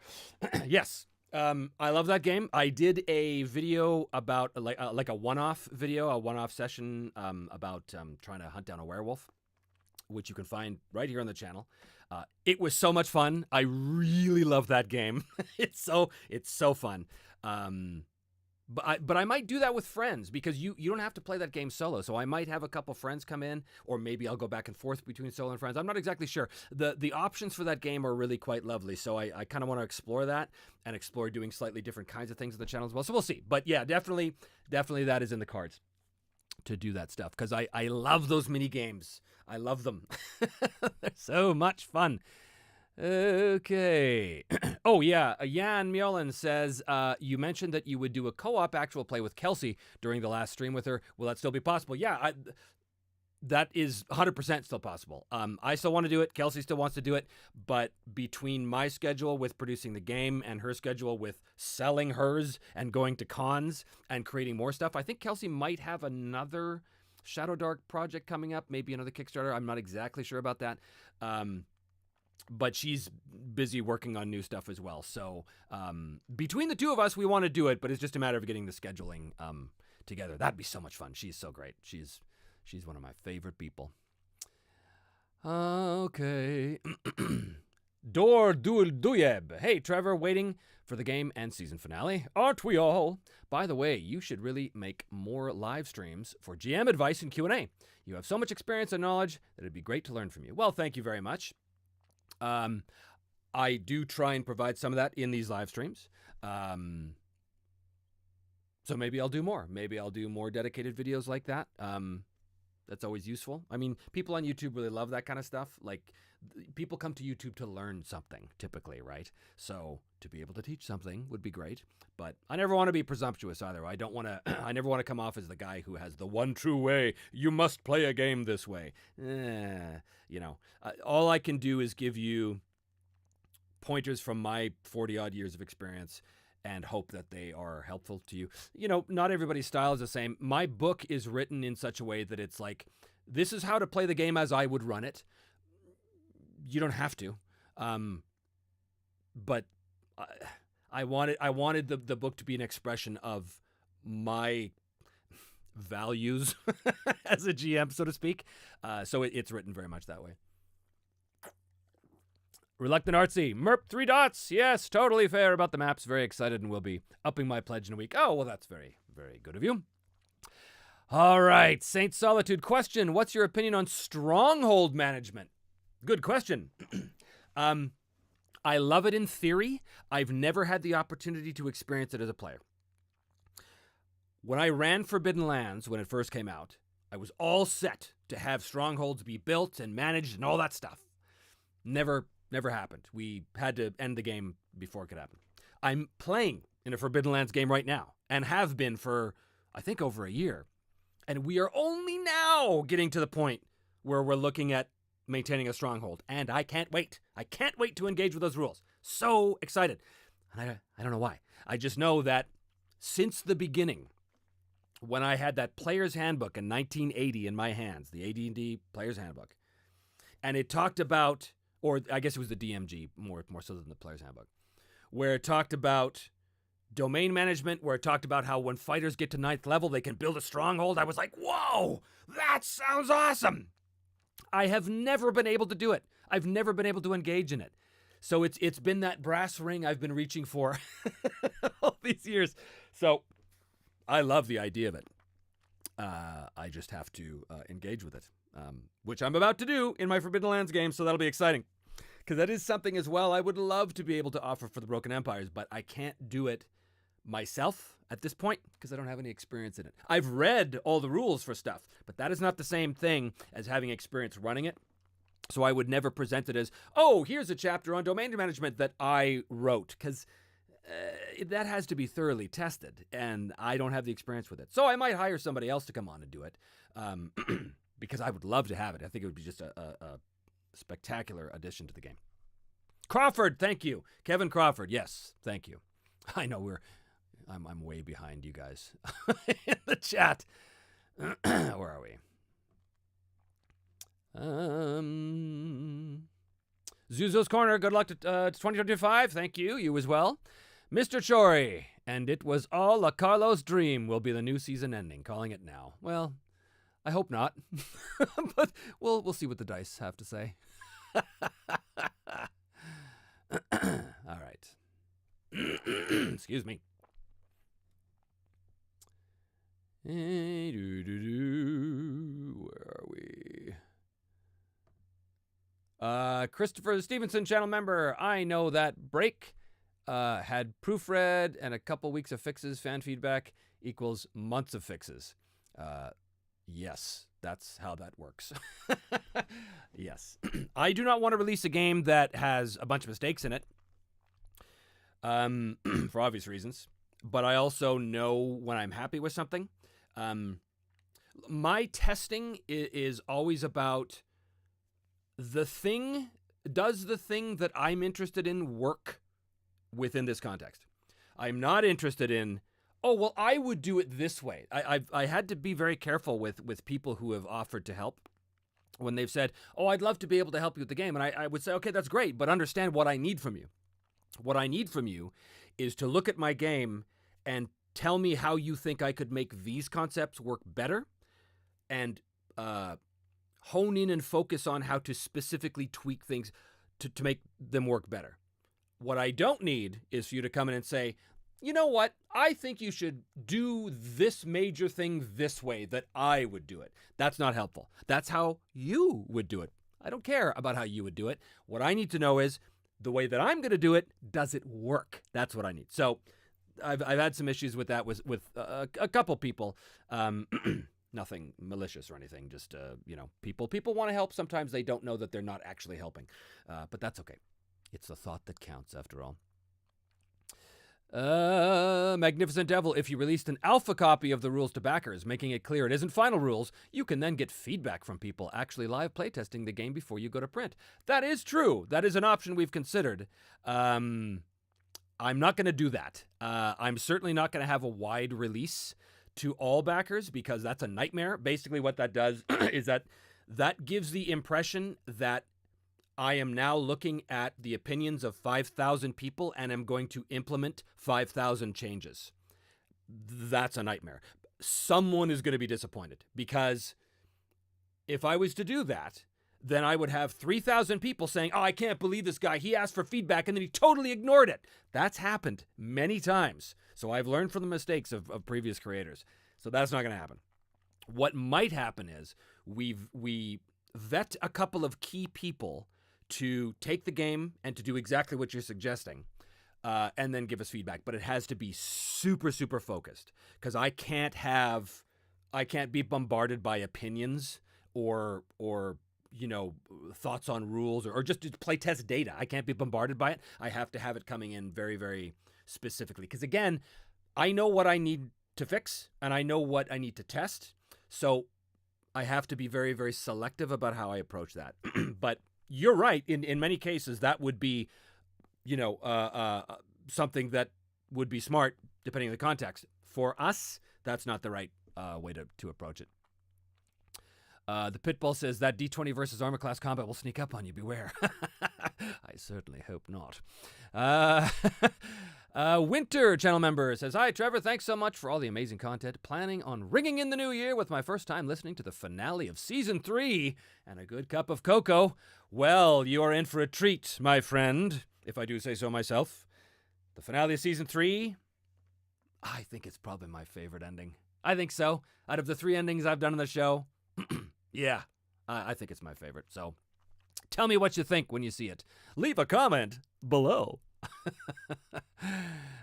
Yes, I love that game. I did a video about, like a one-off video, a one-off session about trying to hunt down a werewolf, which you can find right here on the channel. It was so much fun. I really love that game. It's so fun. But I might do that with friends, because you don't have to play that game solo. So I might have a couple friends come in, or maybe I'll go back and forth between solo and friends. I'm not exactly sure. The options for that game are really quite lovely. So I kind of want to explore that and explore doing slightly different kinds of things on the channel as well. So we'll see. But yeah, definitely that is in the cards to do that stuff, because I love those mini games. I love them. They're so much fun. Okay. Oh, yeah. Jan Mjolin says, you mentioned that you would do a co-op actual play with Kelsey during the last stream with her. Will that still be possible? Yeah, that is 100% still possible. I still want to do it. Kelsey still wants to do it. But between my schedule with producing the game and her schedule with selling hers and going to cons and creating more stuff, I think Kelsey might have another Shadow Dark project coming up, maybe another Kickstarter. I'm not exactly sure about that. But she's busy working on new stuff as well. So between the two of us, we want to do it, but it's just a matter of getting the scheduling together. That'd be so much fun. She's so great. She's one of my favorite people. Okay. Dor Dul Duyeb. Hey, Trevor, waiting for the game and season finale. Aren't we all? By the way, you should really make more live streams for GM advice and Q&A. You have so much experience and knowledge that it'd be great to learn from you. Well, thank you very much. I do try and provide some of that in these live streams. So maybe I'll do more. Maybe I'll do more dedicated videos like that. That's always useful. I mean, people on YouTube really love that kind of stuff. Like, people come to YouTube to learn something, typically, right? So to be able to teach something would be great. But I never want to be presumptuous either. I don't want to. I never want to come off as the guy who has the one true way. You must play a game this way. All I can do is give you pointers from my 40-odd years of experience and hope that they are helpful to you. Not everybody's style is the same. My book is written in such a way that it's like, this is how to play the game as I would run it. You don't have to. But I wanted the book to be an expression of my values as a GM, so to speak. So it's written very much that way. Reluctant Artsy, Merp 3 dots. Yes, totally fair about the maps. Very excited and will be upping my pledge in a week. Oh, well, that's very, very good of you. All right, Saint Solitude question. What's your opinion on stronghold management? Good question. I love it in theory. I've never had the opportunity to experience it as a player. When I ran Forbidden Lands, when it first came out, I was all set to have strongholds be built and managed and all that stuff. Never happened. We had to end the game before it could happen. I'm playing in a Forbidden Lands game right now and have been for, I think, over a year. And we are only now getting to the point where we're looking at maintaining a stronghold. And I can't wait. I can't wait to engage with those rules. So excited. And I don't know why. I just know that since the beginning, when I had that player's handbook in 1980 in my hands, the AD&D player's handbook, and it talked about, or I guess it was the DMG more so than the player's handbook, where it talked about domain management, where it talked about how when fighters get to 9th level, they can build a stronghold. I was like, whoa, that sounds awesome. I have never been able to do it. I've never been able to engage in it. So it's been that brass ring I've been reaching for all these years. So I love the idea of it. I just have to engage with it, which I'm about to do in my Forbidden Lands game, so that'll be exciting. Because that is something as well I would love to be able to offer for the Broken Empires, but I can't do it myself at this point because I don't have any experience in it. I've read all the rules for stuff, but that is not the same thing as having experience running it. So I would never present it as, oh, here's a chapter on domain management that I wrote, because that has to be thoroughly tested, and I don't have the experience with it. So I might hire somebody else to come on and do it, because I would love to have it. I think it would be just a spectacular addition to the game. Crawford, thank you. Kevin Crawford, yes, thank you. I know I'm way behind you guys in the chat. Where are we? Zuzo's Corner, good luck to 2025. Thank you. You as well. Mr. Chori, and it was all a Carlos dream will be the new season ending. Calling it now. Well, I hope not. But we'll see what the dice have to say. All right. Excuse me. Where are we? Christopher Stevenson, channel member. I know that break had proofread and a couple weeks of fixes. Fan feedback equals months of fixes. Yes, that's how that works. Yes. I do not want to release a game that has a bunch of mistakes in it, for obvious reasons. But I also know when I'm happy with something. My testing is always about does the thing that I'm interested in work within this context? I'm not interested in, oh, well, I would do it this way. I had to be very careful with people who have offered to help when they've said, oh, I'd love to be able to help you with the game. And I would say, okay, that's great, but understand what I need from you. What I need from you is to look at my game and tell me how you think I could make these concepts work better, and hone in and focus on how to specifically tweak things to make them work better. What I don't need is for you to come in and say, you know what, I think you should do this major thing this way that I would do it. That's not helpful. That's how you would do it. I don't care about how you would do it. What I need to know is, the way that I'm going to do it, does it work? That's what I need. So I've had some issues with that with a couple people. Nothing malicious or anything. Just people want to help. Sometimes they don't know that they're not actually helping, but that's okay. It's the thought that counts, after all. Magnificent Devil, if you released an alpha copy of the rules to backers, making it clear it isn't final rules, you can then get feedback from people actually live playtesting the game before you go to print. That is true. That is an option we've considered. I'm not going to do that. I'm certainly not going to have a wide release to all backers because that's a nightmare. Basically what that does is that gives the impression that I am now looking at the opinions of 5,000 people and am going to implement 5,000 changes. That's a nightmare. Someone is going to be disappointed because if I was to do that, then I would have 3,000 people saying, oh, I can't believe this guy. He asked for feedback and then he totally ignored it. That's happened many times. So I've learned from the mistakes of previous creators. So that's not going to happen. What might happen is we vet a couple of key people to take the game and to do exactly what you're suggesting, and then give us feedback. But it has to be super, super focused because I can't be bombarded by opinions or thoughts on rules or just playtest data. I can't be bombarded by it. I have to have it coming in very, very specifically. Because again, I know what I need to fix and I know what I need to test. So I have to be very, very selective about how I approach that. But you're right. In many cases, that would be, something that would be smart depending on the context. For us, that's not the right way to approach it. The Pitbull says that D20 versus armor class combat will sneak up on you. Beware. I certainly hope not. Winter channel member says, hi, Trevor. Thanks so much for all the amazing content. Planning on ringing in the new year with my first time listening to the finale of season 3 and a good cup of cocoa. Well, you are in for a treat, my friend, if I do say so myself. The finale of season 3, I think it's probably my favorite ending. I think so. Out of the 3 endings I've done on the show, yeah, I think it's my favorite. So tell me what you think when you see it. Leave a comment below.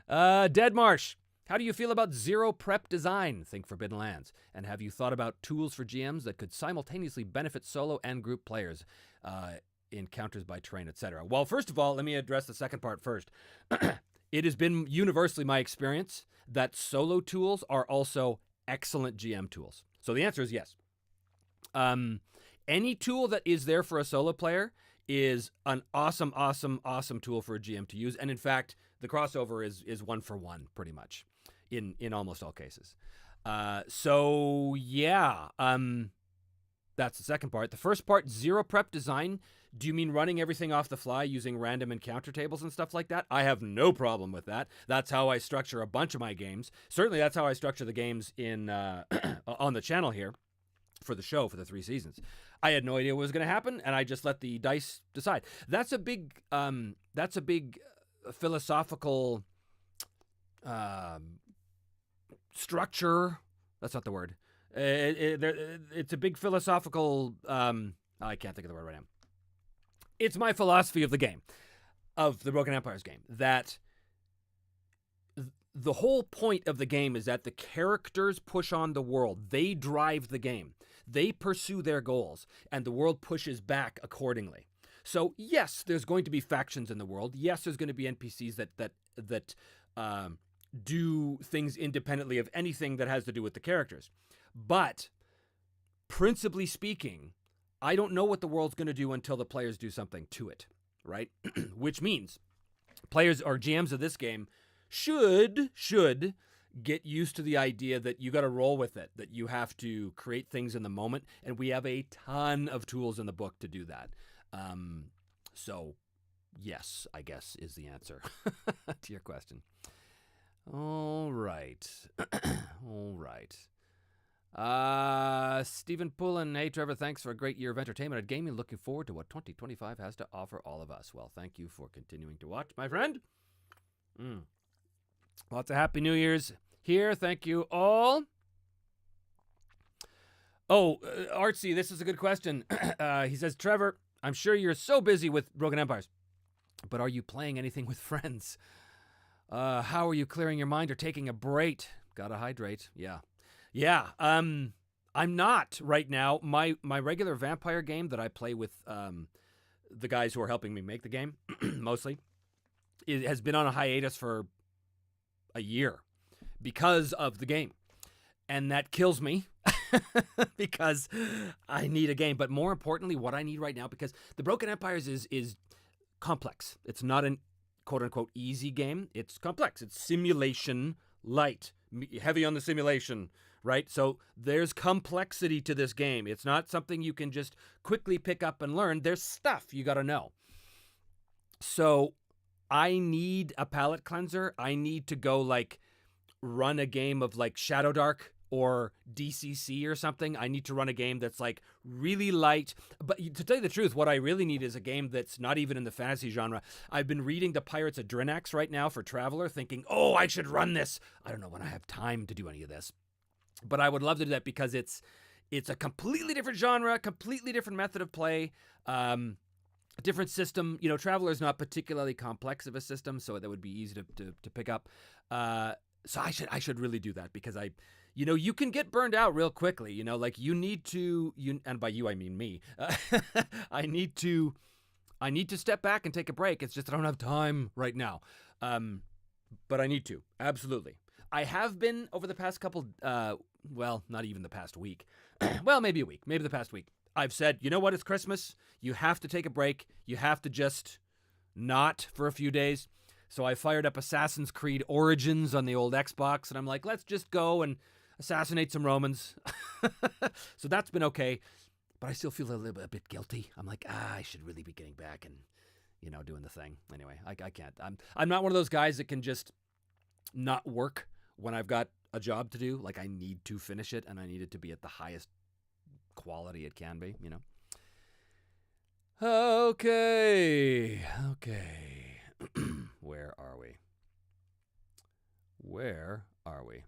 Dead Marsh, how do you feel about zero prep design? Think Forbidden Lands. And have you thought about tools for GMs that could simultaneously benefit solo and group players? Encounters by terrain, etc. Well, first of all, let me address the second part first. It has been universally my experience that solo tools are also excellent GM tools. So the answer is yes. Any tool that is there for a solo player is an awesome tool for a GM to use. And in fact, the crossover is 1-for-1 pretty much in almost all cases. So yeah, that's the second part. The first part, zero prep design. Do you mean running everything off the fly using random encounter tables and stuff like that? I have no problem with that. That's how I structure a bunch of my games. Certainly that's how I structure the games in on the channel here for the show for the 3 seasons. I had no idea what was going to happen, and I just let the dice decide. That's a big philosophical structure. That's not the word. It's a big philosophical. I can't think of the word right now. It's my philosophy of the game, of the Broken Empires game, that the whole point of the game is that the characters push on the world. They drive the game. They pursue their goals, and the world pushes back accordingly. So yes, there's going to be factions in the world. Yes, there's going to be NPCs that do things independently of anything that has to do with the characters. But principally speaking, I don't know what the world's going to do until the players do something to it, right? Which means players or GMs of this game should get used to the idea that you got to roll with it, that you have to create things in the moment, and we have a ton of tools in the book to do that. So yes, I guess is the answer to your question. All right. All right. Stephen Pullen, hey Trevor, thanks for a great year of entertainment and gaming. Looking forward to what 2025 has to offer all of us. Well, thank you for continuing to watch, my friend. Lots of Happy New Year's here. Thank you all. Oh, Artsy, this is a good question. He says, Trevor, I'm sure you're so busy with Broken Empires. But are you playing anything with friends? How are you clearing your mind or taking a break? Gotta hydrate. Yeah. Yeah. I'm not right now. My regular vampire game that I play with the guys who are helping me make the game, mostly, it has been on a hiatus for a year because of the game. And that kills me because I need a game. But more importantly, what I need right now, because the Broken Empires is complex. It's not an quote-unquote easy game. It's complex. It's simulation light, heavy on the simulation, right? So there's complexity to this game. It's not something you can just quickly pick up and learn. There's stuff you got to know. So I need a palate cleanser. I need to go like run a game of like Shadow Dark or DCC or something. I need to run a game that's like really light. But to tell you the truth, what I really need is a game that's not even in the fantasy genre. I've been reading The Pirates of Drinax right now for Traveler, thinking, oh, I should run this. I don't know when I have time to do any of this. But I would love to do that because it's a completely different genre, completely different method of play, different system. You know, Traveler is not particularly complex of a system, so that would be easy to pick up. So I should really do that because you can get burned out real quickly. Like you need to, and by you I mean me. I need to step back and take a break. It's just I don't have time right now, but I need to absolutely. I have been over the past couple, well, not even the past week. Well, maybe a week, maybe the past week. I've said, you know what? It's Christmas. You have to take a break. You have to just not for a few days. So I fired up Assassin's Creed Origins on the old Xbox, and I'm like, let's just go and assassinate some Romans. So that's been okay, but I still feel a bit guilty. I'm like, I should really be getting back and, doing the thing. Anyway, I can't. I'm not one of those guys that can just not work when I've got a job to do. Like I need to finish it, and I need it to be at the highest quality it can be, Okay. Where are we?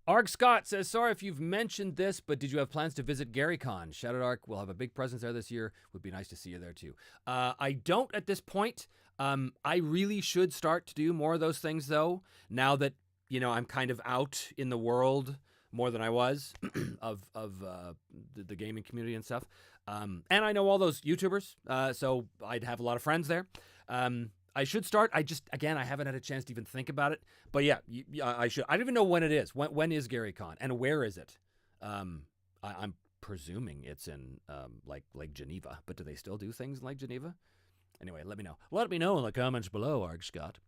Arg Scott says, sorry if you've mentioned this, but did you have plans to visit GaryCon? Shadow Dark will have a big presence there this year. Would be nice to see you there too. I don't at this point. I really should start to do more of those things though, now that, I'm kind of out in the world more than I was of the gaming community and stuff. And I know all those YouTubers, so I'd have a lot of friends there. I should start. I haven't had a chance to even think about it. But yeah, I should. I don't even know when it is. When is GaryCon? And where is it? I'm presuming it's in like Geneva. But do they still do things like Geneva? Anyway, let me know. Let me know in the comments below, Arg Scott.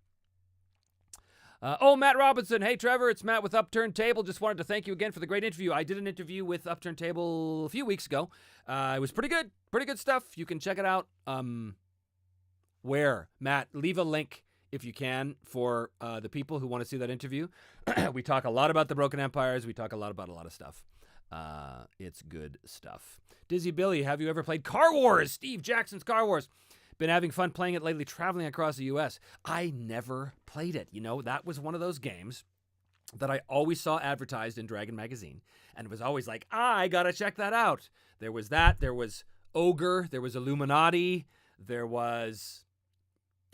Matt Robinson. Hey, Trevor, it's Matt with Upturned Table. Just wanted to thank you again for the great interview. I did an interview with Upturned Table a few weeks ago. It was pretty good. Pretty good stuff. You can check it out. Where? Matt, leave a link if you can for the people who want to see that interview. We talk a lot about the Broken Empires. We talk a lot about a lot of stuff. It's good stuff. Dizzy Billy, have you ever played Car Wars? Steve Jackson's Car Wars. Been having fun playing it lately, traveling across the U.S. I never played it. That was one of those games that I always saw advertised in Dragon Magazine. And it was always like, I gotta check that out. There was that. There was Ogre. There was Illuminati. There was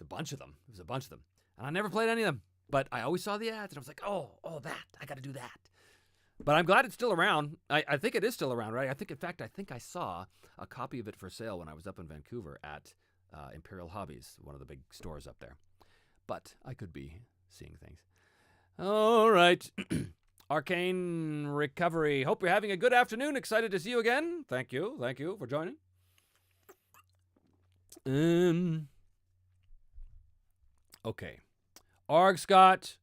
a bunch of them. There was a bunch of them. And I never played any of them. But I always saw the ads, and I was like, oh, that. I gotta do that. But I'm glad it's still around. I think it is still around, right? In fact, I saw a copy of it for sale when I was up in Vancouver at Imperial Hobbies, one of the big stores up there. But I could be seeing things. All right. Arcane Recovery. Hope you're having a good afternoon. Excited to see you again. Thank you. Thank you for joining. Okay. Arg Scott.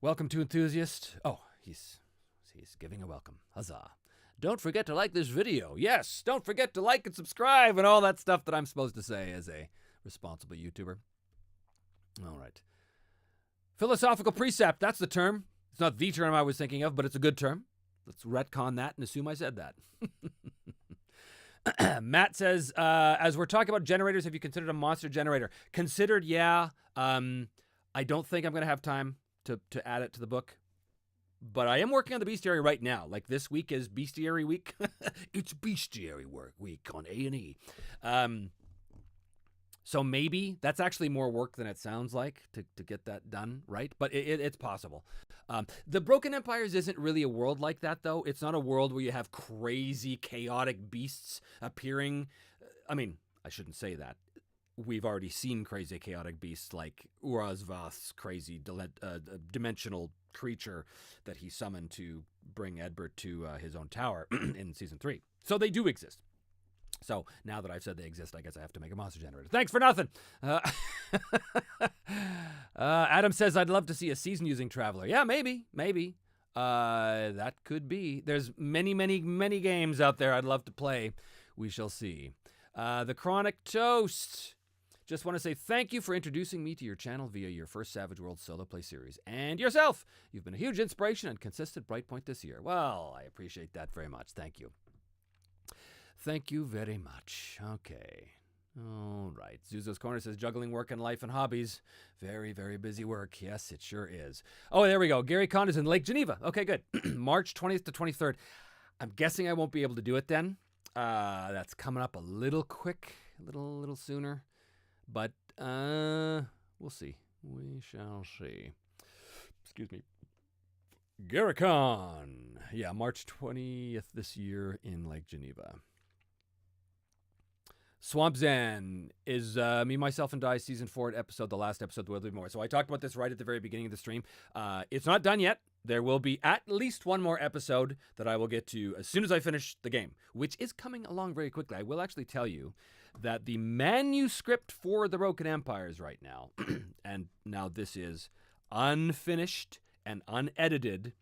Welcome to Enthusiast. Oh, he's giving a welcome. Huzzah. Don't forget to like this video. Yes, don't forget to like and subscribe and all that stuff that I'm supposed to say as a responsible YouTuber. All right. Philosophical precept, that's the term. It's not the term I was thinking of, but it's a good term. Let's retcon that and assume I said that. Matt says, as we're talking about generators, have you considered a monster generator? Considered, yeah. I don't think I'm going to have time to add it to the book. But I am working on the bestiary right now. Like this week is bestiary week. It's bestiary week on A&E. So maybe that's actually more work than it sounds like to get that done, right? But it's possible. The Broken Empires isn't really a world like that, though. It's not a world where you have crazy, chaotic beasts appearing. I mean, I shouldn't say that. We've already seen crazy, chaotic beasts like Urazvath's crazy dimensional creature that he summoned to bring Edbert to his own tower in Season 3. So they do exist. So now that I've said they exist, I guess I have to make a monster generator. Thanks for nothing. Adam says, I'd love to see a season-using Traveler. Yeah, maybe. That could be. There's many, many, many games out there I'd love to play. We shall see. The Chronic Toast. Just want to say thank you for introducing me to your channel via your first Savage World solo play series. And yourself. You've been a huge inspiration and consistent bright point this year. Well, I appreciate that very much. Thank you. Thank you very much. Okay. All right. Zuzo's Corner says, juggling work and life and hobbies. Very, very busy work. Yes, it sure is. Oh, there we go. Gary Conn is in Lake Geneva. Okay, good. March 20th to 23rd. I'm guessing I won't be able to do it then. That's coming up a little quick, a little sooner. But we'll see. We shall see. Excuse me. Gary Conn. Yeah, March 20th this year in Lake Geneva. Swamp Zen is Me, Myself, and Die Season 4 episode, the last episode, there will be more. So I talked about this right at the very beginning of the stream. It's not done yet. There will be at least one more episode that I will get to as soon as I finish the game, which is coming along very quickly. I will actually tell you that the manuscript for the Broken Empires right now, and now this is unfinished and unedited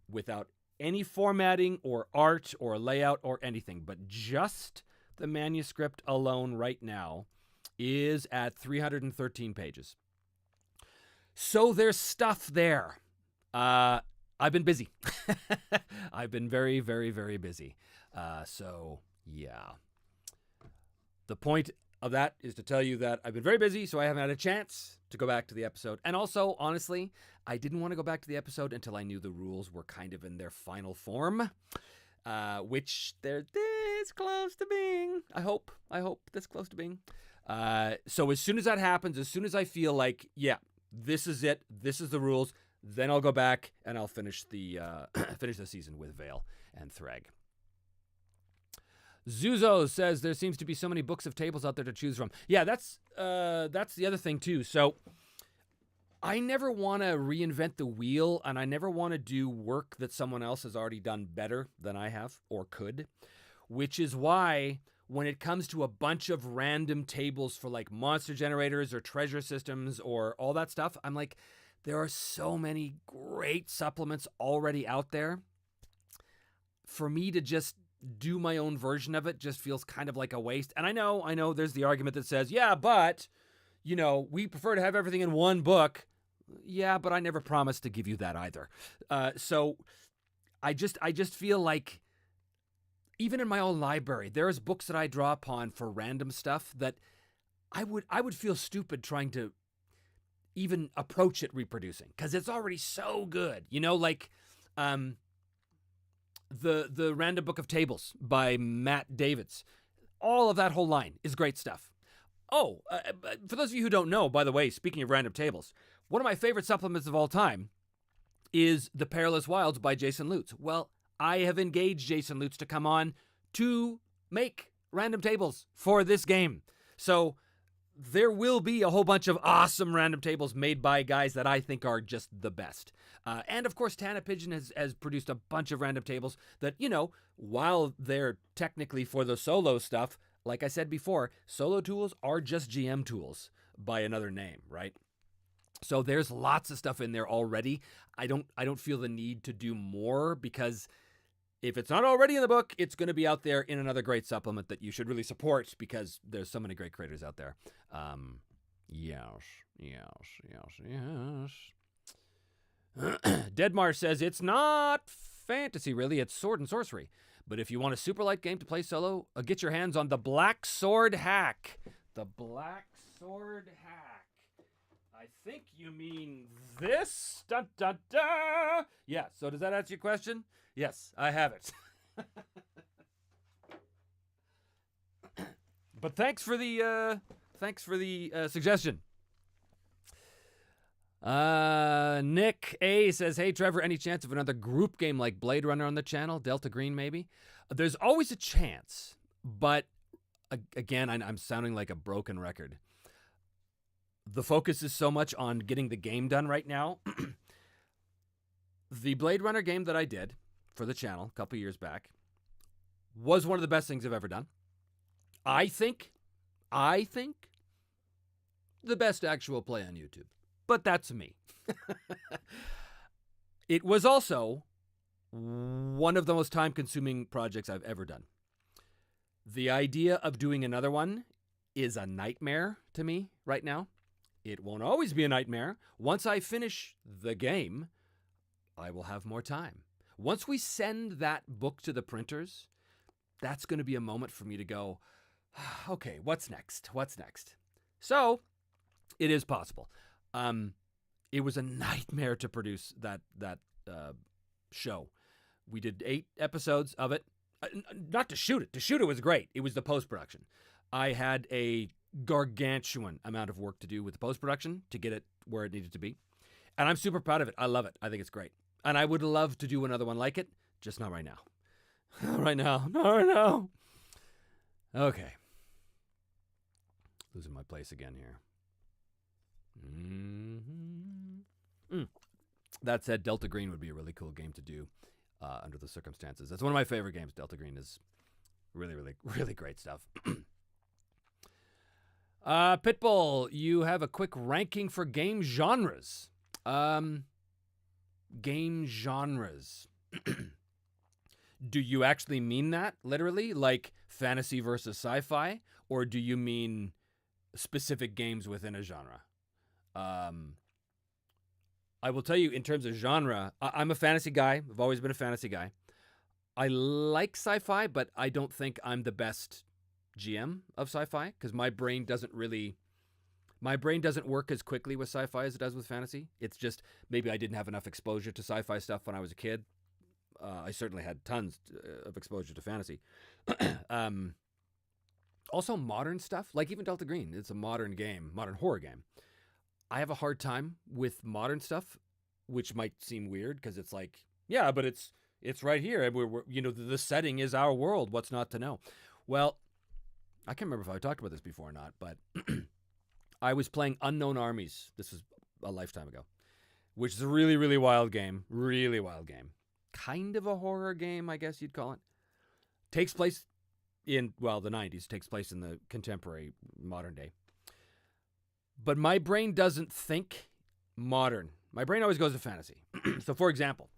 without any formatting or art or layout or anything, but just the manuscript alone right now is at 313 pages. So there's stuff there. I've been busy. I've been very, very, very busy. So, yeah. The point of that is to tell you that I've been very busy, so I haven't had a chance to go back to the episode. And also, honestly, I didn't want to go back to the episode until I knew the rules were kind of in their final form. Which they're this close to being. I hope this close to being. So as soon as that happens, as soon as I feel like, yeah, this is it, this is the rules, then I'll go back and I'll finish the finish the season with Vale and Thrag. Zuzo says there seems to be so many books of tables out there to choose from. Yeah, that's the other thing too. So I never want to reinvent the wheel, and I never want to do work that someone else has already done better than I have or could, which is why when it comes to a bunch of random tables for like monster generators or treasure systems or all that stuff, I'm like, there are so many great supplements already out there. For me to just do my own version of it just feels kind of like a waste. And I know there's the argument that says, yeah, but, you know, we prefer to have everything in one book. Yeah, but I never promised to give you that either. So I just feel like even in my own library, there's books that I draw upon for random stuff that I would feel stupid trying to even approach it reproducing because it's already so good. You know, like the Random Book of Tables by Matt Davids. All of that whole line is great stuff. Oh, for those of you who don't know, by the way, speaking of random tables, one of my favorite supplements of all time is The Perilous Wilds by Jason Lutz. Well, I have engaged Jason Lutz to come on to make random tables for this game. So there will be a whole bunch of awesome random tables made by guys that I think are just the best. And of course, Tana Pigeon has produced a bunch of random tables that, you know, while they're technically for the solo stuff, like I said before, solo tools are just GM tools by another name, right? So there's lots of stuff in there already. I don't feel the need to do more because if it's not already in the book, it's going to be out there in another great supplement that you should really support because there's so many great creators out there. Yes. Deadmar says it's not fantasy really, it's sword and sorcery. But if you want a super light game to play solo, get your hands on the Black Sword Hack. The Black Sword Hack. I think you mean this. Da, da, da. Yeah, so does that answer your question? Yes, I have it. But thanks for the Thanks for the suggestion. Nick A says, hey, Trevor, any chance of another group game like Blade Runner on the channel? Delta Green, maybe? There's always a chance, but again, I'm sounding like a broken record. The focus is so much on getting the game done right now. The Blade Runner game that I did for the channel a couple years back was one of the best things I've ever done. I think the best actual play on YouTube. But that's me. It was also one of the most time-consuming projects I've ever done. The idea of doing another one is a nightmare to me right now. It won't always be a nightmare. Once I finish the game, I will have more time. Once we send that book to the printers, that's going to be a moment for me to go, okay, what's next? What's next? So, it is possible. It was a nightmare to produce that show. We did 8 episodes of it. Not to shoot it. To shoot it was great. It was the post-production. I had a gargantuan amount of work to do with the post-production to get it where it needed to be. And I'm super proud of it. I love it. I think it's great. And I would love to do another one like it, just not right now. Not right now. Not right now. Okay. Losing my place again here. That said, Delta Green would be a really cool game to do under the circumstances. That's one of my favorite games. Delta Green is really, really, really great stuff. Pitbull, you have a quick ranking for game genres. Game genres. Do you actually mean that, literally? Like fantasy versus sci-fi? Or do you mean specific games within a genre? I will tell you, in terms of genre, I'm a fantasy guy. I've always been a fantasy guy. I like sci-fi, but I don't think I'm the best GM of sci-fi because my brain doesn't work as quickly with sci-fi as it does with fantasy. It's just maybe I didn't have enough exposure to sci-fi stuff when I was a kid. I certainly had tons of exposure to fantasy. Also modern stuff, like even Delta Green. It's a modern game, modern horror game. I have a hard time with modern stuff, which might seem weird because it's like, yeah, but it's right here. We're the setting is our world. What's not to know? Well, I can't remember if I talked about this before or not, but I was playing Unknown Armies. This was a lifetime ago, which is a really, really wild game. Really wild game. Kind of a horror game, I guess you'd call it. Takes place in, the 90s. Takes place in the contemporary modern day. But my brain doesn't think modern. My brain always goes to fantasy. So, for example,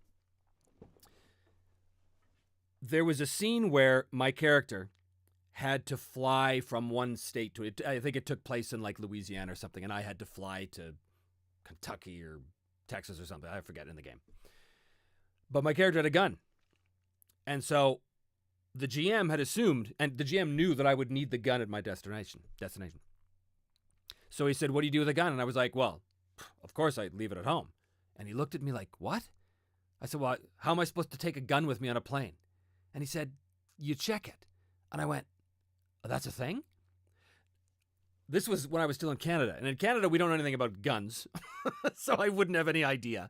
there was a scene where my character had to fly from one state to it. I think it took place in like Louisiana or something, and I had to fly to Kentucky or Texas or something. I forget in the game. But my character had a gun. And so the GM had assumed, and the GM knew that I would need the gun at my destination. So he said, what do you do with a gun? And I was like, well, of course I'd leave it at home. And he looked at me like, what? I said, well, how am I supposed to take a gun with me on a plane? And he said, you check it. And I went, oh, that's a thing? This was when I was still in Canada. And in Canada, we don't know anything about guns. So I wouldn't have any idea.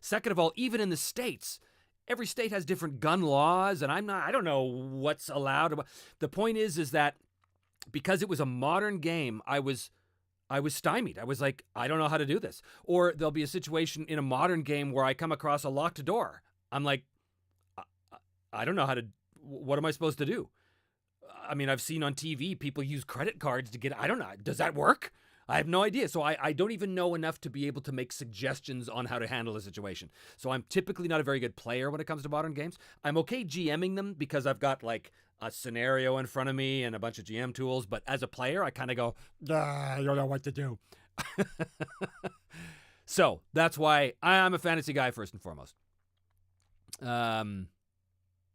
Second of all, even in the States, every state has different gun laws. And I don't know what's allowed. The point is that because it was a modern game, I was stymied. I was like, I don't know how to do this. Or there'll be a situation in a modern game where I come across a locked door. I'm like, I don't know what am I supposed to do? I mean, I've seen on TV people use credit cards to I don't know. Does that work? I have no idea. So I don't even know enough to be able to make suggestions on how to handle a situation. So I'm typically not a very good player when it comes to modern games. I'm okay GMing them because I've got like a scenario in front of me and a bunch of GM tools. But as a player, I kind of go, I don't know what to do. So that's why I'm a fantasy guy first and foremost.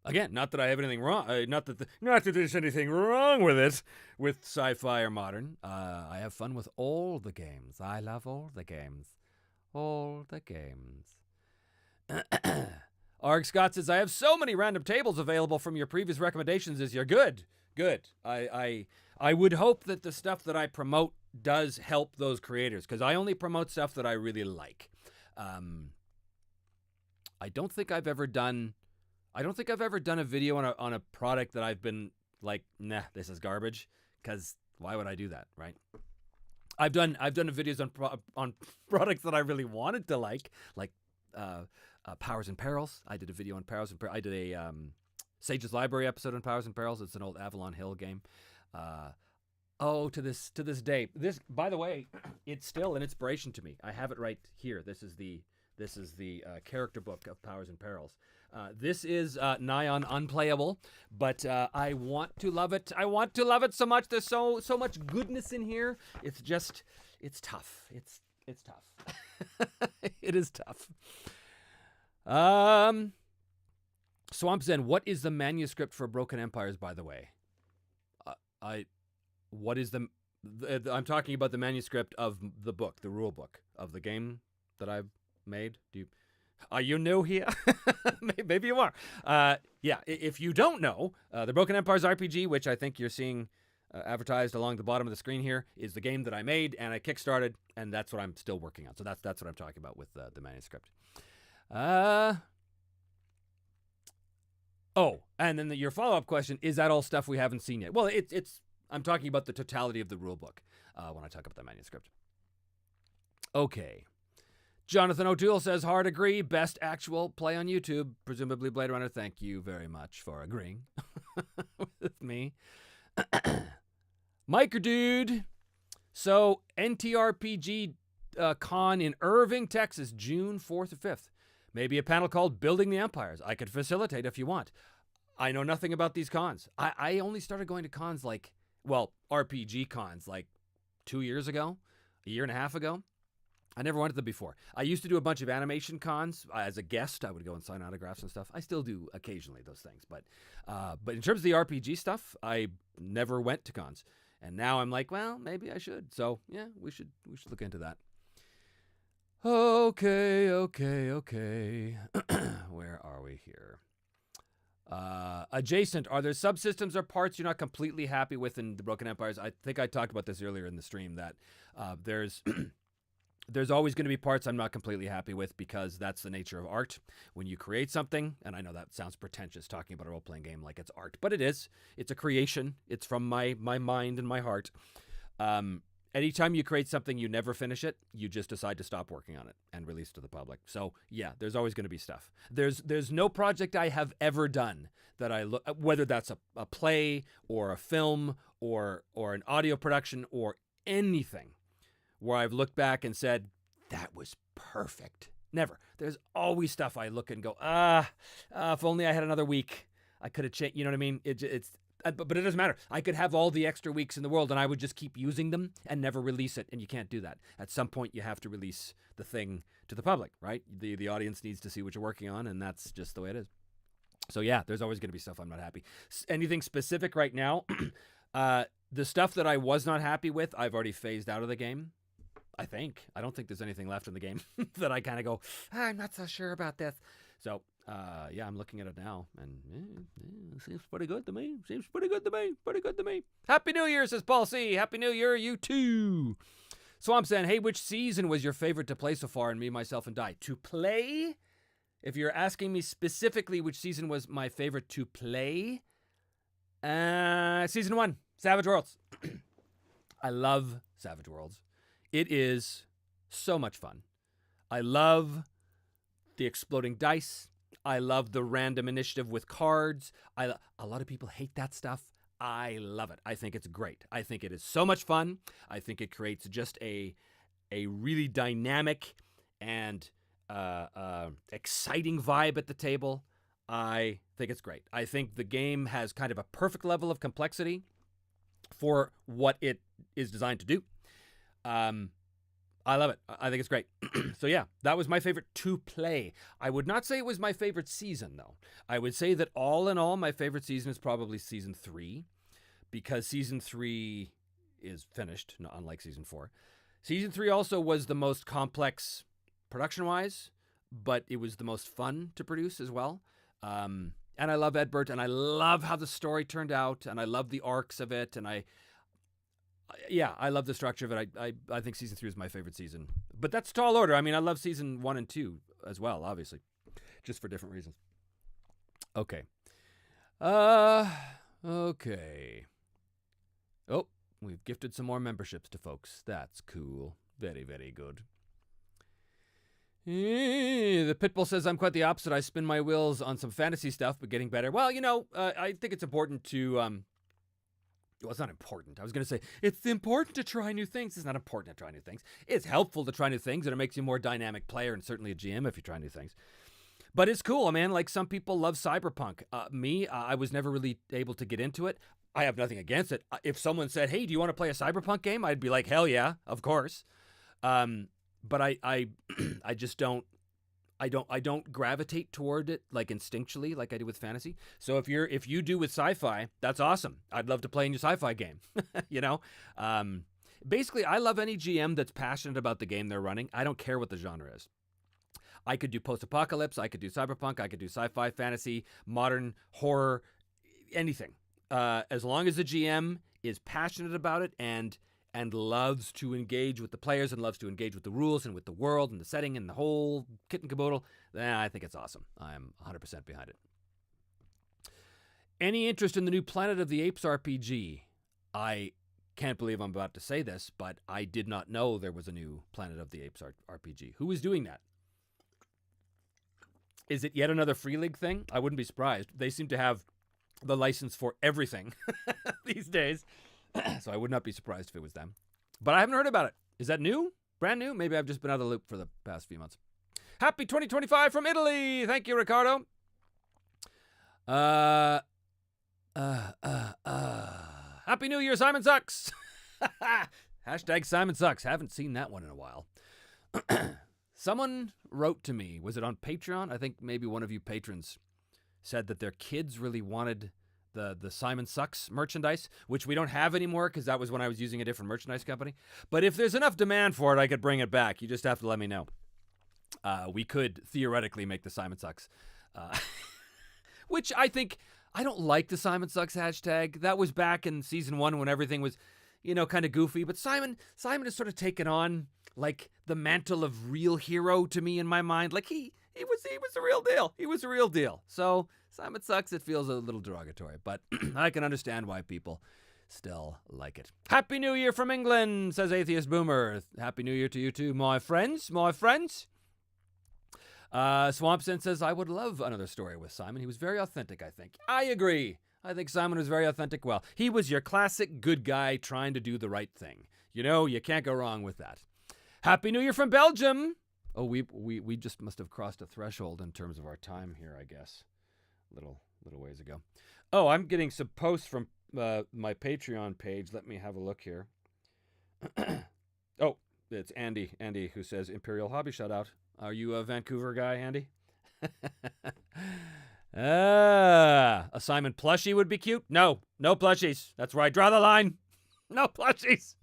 Again, not that I have anything wrong. Not that there's anything wrong with it, with sci-fi or modern. I have fun with all the games. I love all the games. All the games. Arg Scott says, I have so many random tables available from your previous recommendations this year. Good. Good. I would hope that the stuff that I promote does help those creators, because I only promote stuff that I really like. I don't think I've ever done a video on a product that I've been like, nah, this is garbage, because why would I do that, right? I've done videos on products that I really wanted to like Powers and Perils. I did a video on Powers and Perils. I did a Sage's Library episode on Powers and Perils. It's an old Avalon Hill game. To this day, this, by the way, it's still an inspiration to me. I have it right here. This is the character book of Powers and Perils. This is nigh on unplayable, but I want to love it. I want to love it so much. There's so much goodness in here. It's tough. It's tough. It is tough. Swamp Zen, what is the manuscript for Broken Empires, by the way? I'm talking about the manuscript of the book, the rule book of the game that I've made. Are you new here? Maybe you are. If you don't know, the Broken Empires RPG, which I think you're seeing advertised along the bottom of the screen here, is the game that I made and I kickstarted, and that's what I'm still working on. So that's what I'm talking about with the manuscript. And then your follow-up question, is that all stuff we haven't seen yet? Well, I'm talking about the totality of the rule book when I talk about the manuscript. Okay. Jonathan O'Toole says, hard agree, best actual play on YouTube, presumably Blade Runner. Thank you very much for agreeing with me. Micro Dude. So, NTRPG con in Irving, Texas, June 4th or 5th. Maybe a panel called Building the Empires. I could facilitate if you want. I know nothing about these cons. I only started going to cons RPG cons 2 years ago, a year and a half ago. I never went to them before. I used to do a bunch of animation cons as a guest. I would go and sign autographs and stuff. I still do occasionally those things, but in terms of the RPG stuff, I never went to cons. And now I'm like, well, maybe I should. So yeah, we should look into that. Okay. Where are we here? Adjacent, are there subsystems or parts you're not completely happy with in the Broken Empires? I think I talked about this earlier in the stream, that there's always going to be parts I'm not completely happy with, because that's the nature of art. When you create something, and I know that sounds pretentious talking about a role-playing game like it's art, but it is. It's a creation. It's from my mind and my heart. Anytime you create something, you never finish it. You just decide to stop working on it and release to the public. So yeah, there's always going to be stuff. There's no project I have ever done that I look, whether that's a play or a film or an audio production or anything, where I've looked back and said, that was perfect. Never. There's always stuff I look and go, if only I had another week, I could have changed. You know what I mean? But it doesn't matter. I could have all the extra weeks in the world and I would just keep using them and never release it. And you can't do that. At some point, you have to release the thing to the public, right? The audience needs to see what you're working on, and that's just the way it is. So yeah, there's always going to be stuff I'm not happy. Anything specific right now? The stuff that I was not happy with, I've already phased out of the game. I don't think there's anything left in the game that I kind of go, I'm not so sure about this. So, yeah, I'm looking at it now, and it seems pretty good to me. Pretty good to me. Happy New Year, says Paul C. Happy New Year, you too. Swamp saying, hey, which season was your favorite to play so far? And me, myself, and Die. To play? If you're asking me specifically which season was my favorite to play, season 1, Savage Worlds. I love Savage Worlds. It is so much fun. I love the exploding dice. I love the random initiative with cards. A lot of people hate that stuff. I love it. I think it's great. I think it is so much fun. I think it creates just a really dynamic and exciting vibe at the table. I think it's great. I think the game has kind of a perfect level of complexity for what it is designed to do. I love it. I think it's great. So yeah, that was my favorite to play. I would not say it was my favorite season, though. I would say that all in all, my favorite season is probably season 3, because season 3 is finished, unlike season 4. Season 3 also was the most complex production-wise, but it was the most fun to produce as well. And I love Edbert, and I love how the story turned out, and I love the arcs of it, and I love the structure of it. I think season 3 is my favorite season. But that's tall order. I mean, I love season 1 and 2 as well, obviously, just for different reasons. Okay. Okay. Oh, we've gifted some more memberships to folks. That's cool. Very, very good. The Pitbull says, I'm quite the opposite. I spin my wheels on some fantasy stuff, but getting better. Well, I think it's important to... well, it's not important. I was going to say, it's important to try new things. It's not important to try new things. It's helpful to try new things, and it makes you a more dynamic player, and certainly a GM if you try new things. But it's cool, man. Like, some people love Cyberpunk. I was never really able to get into it. I have nothing against it. If someone said, hey, do you want to play a Cyberpunk game? I'd be like, hell yeah, of course. But I just don't. I don't gravitate toward it like instinctually, like I do with fantasy. So if you do with sci-fi, that's awesome. I'd love to play in your sci-fi game. Basically, I love any GM that's passionate about the game they're running. I don't care what the genre is. I could do post-apocalypse. I could do cyberpunk. I could do sci-fi, fantasy, modern, horror, anything. As long as the GM is passionate about it and loves to engage with the players and loves to engage with the rules and with the world and the setting and the whole kit and caboodle, then I think it's awesome. I'm 100% behind it. Any interest in the new Planet of the Apes RPG? I can't believe I'm about to say this, but I did not know there was a new Planet of the Apes RPG. Who is doing that? Is it yet another Free League thing? I wouldn't be surprised. They seem to have the license for everything these days. So I would not be surprised if it was them. But I haven't heard about it. Is that new? Brand new? Maybe I've just been out of the loop for the past few months. Happy 2025 from Italy. Thank you, Ricardo. Happy New Year, Simon Sucks. Hashtag Simon Sucks. Haven't seen that one in a while. Someone wrote to me. Was it on Patreon? I think maybe one of you patrons said that their kids really wanted the Simon Sucks merchandise, which we don't have anymore because that was when I was using a different merchandise company. But if there's enough demand for it, I could bring it back. You just have to let me know. We could theoretically make the Simon Sucks, which I think, I don't like the Simon Sucks hashtag. That was back in season 1 when everything was, kind of goofy. But Simon has sort of taken on like the mantle of real hero to me in my mind. Like he was the real deal. He was the real deal. So Simon Sucks, it feels a little derogatory, but I can understand why people still like it. Happy New Year from England, says Atheist Boomer. Happy New Year to you too, my friends. Swampson says, I would love another story with Simon. He was very authentic, I think. I agree. I think Simon was very authentic. Well, he was your classic good guy trying to do the right thing. You can't go wrong with that. Happy New Year from Belgium. Oh, we just must have crossed a threshold in terms of our time here, I guess. Little ways ago. Oh, I'm getting some posts from my Patreon page. Let me have a look here. Oh, it's Andy who says Imperial Hobby shout out. Are you a Vancouver guy, Andy? A Simon plushie would be cute. No plushies. That's where I draw the line. No plushies.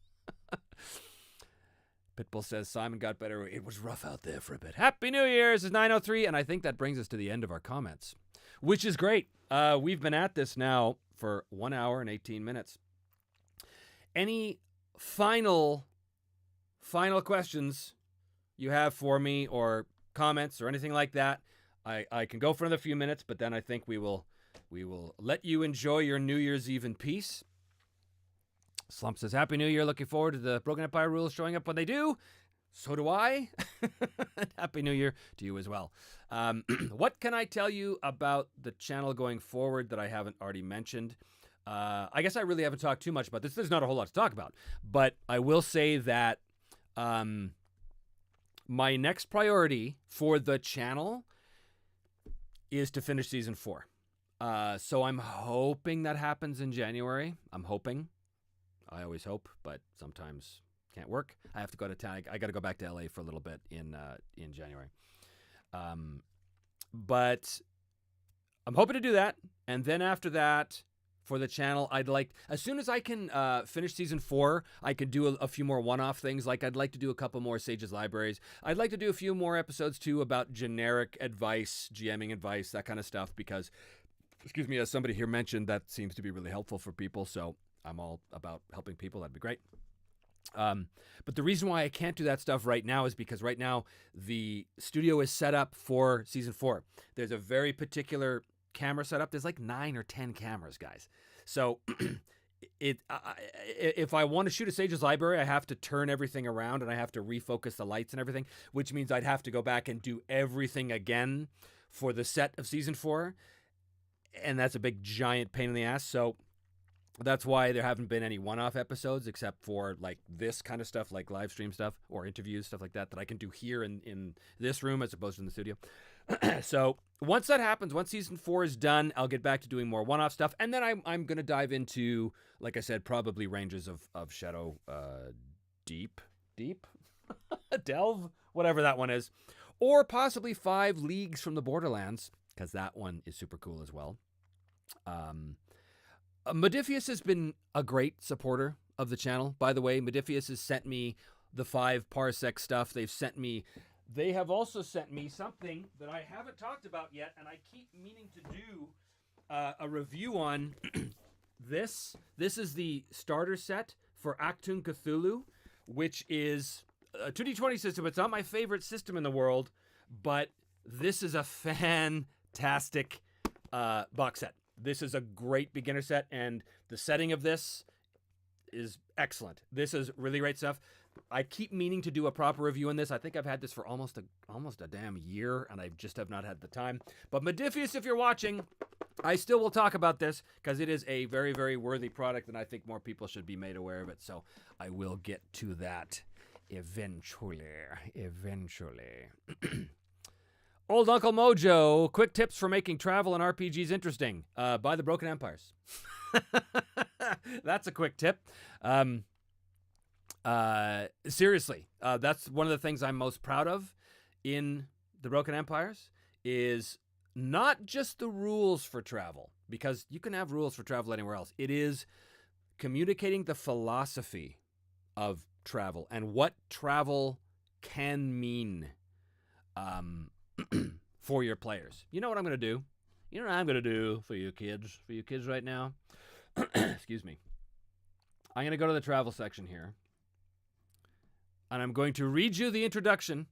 Pitbull says Simon got better. It was rough out there for a bit. Happy New Year. This is 9:03, and I think that brings us to the end of our comments, which is great. We've been at this now for 1 hour and 18 minutes. Any final questions you have for me or comments or anything like that? I can go for another few minutes, but then I think we will let you enjoy your New Year's Eve in peace. Slump says, Happy New Year. Looking forward to the Broken Empire rules showing up when they do. So do I. Happy New Year to you as well. What can I tell you about the channel going forward that I haven't already mentioned? I guess I really haven't talked too much about this. There's not a whole lot to talk about. But I will say that my next priority for the channel is to finish season 4. So I'm hoping that happens in January. I'm hoping. I always hope, but sometimes can't work. I have to go to town. I got to go back to LA for a little bit in January. But I'm hoping to do that. And then after that, for the channel, I'd like, as soon as I can finish season 4, I could do a few more one-off things. Like I'd like to do a couple more Sage's Libraries. I'd like to do a few more episodes too about generic advice, GMing advice, that kind of stuff, because excuse me, as somebody here mentioned, that seems to be really helpful for people. So I'm all about helping people. That'd be great. But the reason why I can't do that stuff right now is because right now the studio is set up for season 4. There's a very particular camera setup. There's like 9 or 10 cameras, guys. So if I want to shoot a Sage's Library, I have to turn everything around and I have to refocus the lights and everything, which means I'd have to go back and do everything again for the set of season 4. And that's a big giant pain in the ass. So that's why there haven't been any one-off episodes except for like this kind of stuff, like live stream stuff or interviews, stuff like that I can do here in this room as opposed to in the studio. So once that happens, once season 4 is done, I'll get back to doing more one-off stuff. And then I'm going to dive into, like I said, probably Ranges of Shadow Deep? Delve? Whatever that one is. Or possibly 5 Leagues from the Borderlands, because that one is super cool as well. Modifius has been a great supporter of the channel. By the way, Modifius has sent me the 5 parsec stuff. They have also sent me something that I haven't talked about yet, and I keep meaning to do a review on. This is the starter set for Achtung Cthulhu, which is a 2D20 system. It's not my favorite system in the world, but this is a fantastic box set. This is a great beginner set, and the setting of this is excellent. This is really great stuff. I keep meaning to do a proper review on this. I think I've had this for almost a damn year, and I just have not had the time. But Modifius, if you're watching, I still will talk about this because it is a very, very worthy product, and I think more people should be made aware of it. So I will get to that eventually. Old Uncle Mojo, quick tips for making travel and RPGs interesting. Buy the Broken Empires. That's a quick tip. Seriously, that's one of the things I'm most proud of in the Broken Empires is not just the rules for travel, because you can have rules for travel anywhere else. It is communicating the philosophy of travel and what travel can mean for your players. You know what I'm going to do? You know what I'm going to do for you kids right now? Excuse me. I'm going to go to the travel section here. And I'm going to read you the introduction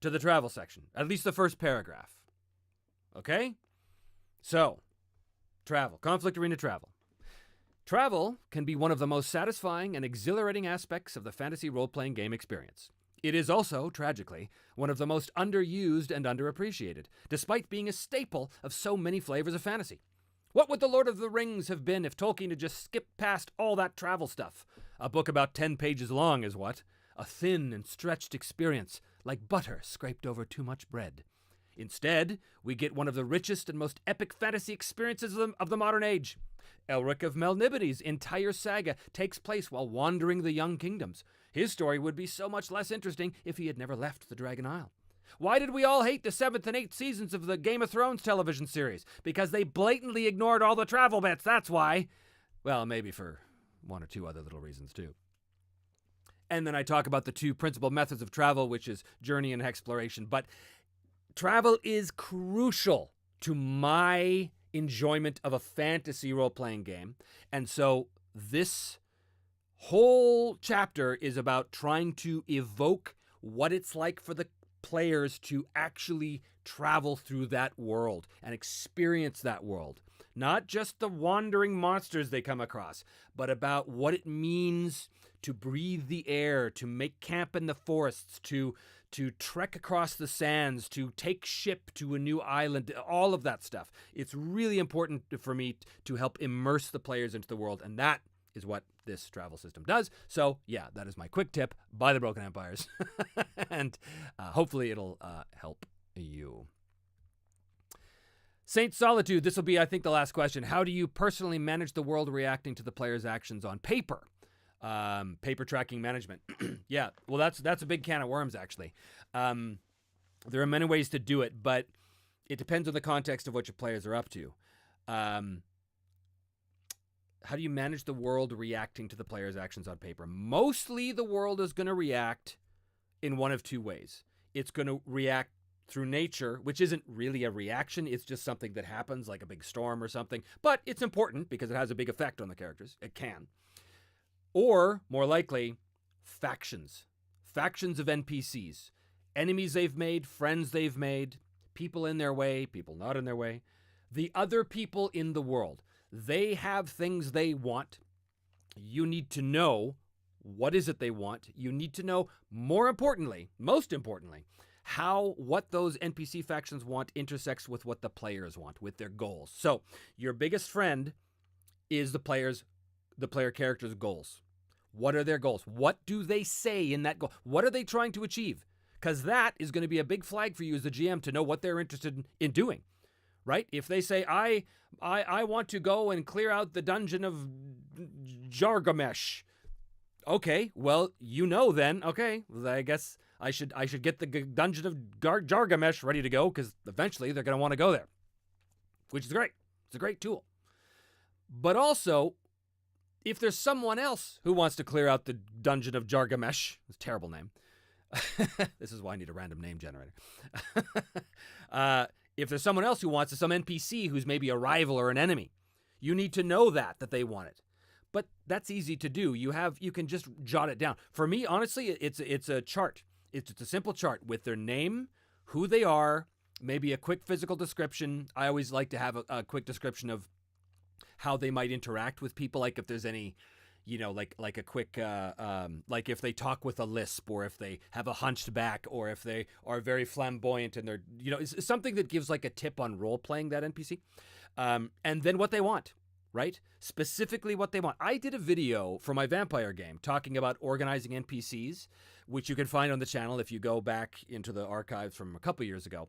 to the travel section, at least the first paragraph. Okay? So, travel, conflict arena travel. Travel can be one of the most satisfying and exhilarating aspects of the fantasy role-playing game experience. It is also, tragically, one of the most underused and underappreciated, despite being a staple of so many flavors of fantasy. What would The Lord of the Rings have been if Tolkien had just skipped past all that travel stuff? A book about 10 pages long is what? A thin and stretched experience, like butter scraped over too much bread. Instead, we get one of the richest and most epic fantasy experiences of the modern age. Elric of Melniboné's entire saga takes place while wandering the Young Kingdoms. His story would be so much less interesting if he had never left the Dragon Isle. Why did we all hate the 7th and 8th seasons of the Game of Thrones television series? Because they blatantly ignored all the travel bits, that's why. Well, maybe for 1 or 2 other little reasons, too. And then I talk about the 2 principal methods of travel, which is journey and exploration. But travel is crucial to my enjoyment of a fantasy role-playing game. And so this whole chapter is about trying to evoke what it's like for the players to actually travel through that world and experience that world. Not just the wandering monsters they come across, but about what it means to breathe the air, to make camp in the forests, to trek across the sands, to take ship to a new island, all of that stuff. It's really important for me to help immerse the players into the world, and that is what this travel system does. So, yeah, that is my quick tip. Buy the Broken Empires, and hopefully it'll help you. Saint Solitude, this will be, I think, the last question. How do you personally manage the world reacting to the player's actions on paper? Paper tracking management. Yeah, well, that's a big can of worms, actually. There are many ways to do it, but it depends on the context of what your players are up to. How do you manage the world reacting to the player's actions on paper? Mostly the world is going to react in one of 2 ways. It's going to react through nature, which isn't really a reaction. It's just something that happens, like a big storm or something. But it's important because it has a big effect on the characters. It can. Or, more likely, factions. Factions of NPCs. Enemies they've made, friends they've made, people in their way, people not in their way. The other people in the world. They have things they want. You need to know what is it they want. You need to know, more importantly, most importantly, how what those NPC factions want intersects with what the players want, with their goals. So your biggest friend is the player character's goals. What are their goals? What do they say in that goal? What are they trying to achieve? Because that is going to be a big flag for you as the GM to know what they're interested in doing, right? If they say, I want to go and clear out the dungeon of Jargamesh. Okay, well, you know then. Okay, well, I guess I should get the dungeon of Jargamesh ready to go, because eventually they're going to want to go there, which is great. It's a great tool. But also, if there's someone else who wants to clear out the dungeon of Jargamesh, it's a terrible name. This is why I need a random name generator. If there's someone else who wants it, some NPC who's maybe a rival or an enemy, you need to know that they want it. But that's easy to do. You can just jot it down. For me, honestly, it's a chart. It's a simple chart with their name, who they are, maybe a quick physical description. I always like to have a quick description of how they might interact with people, like if there's any, like a quick, like if they talk with a lisp, or if they have a hunched back, or if they are very flamboyant and they're, it's something that gives like a tip on role playing that NPC. And then what they want. Right? Specifically what they want. I did a video for my vampire game talking about organizing NPCs, which you can find on the channel if you go back into the archives from a couple years ago.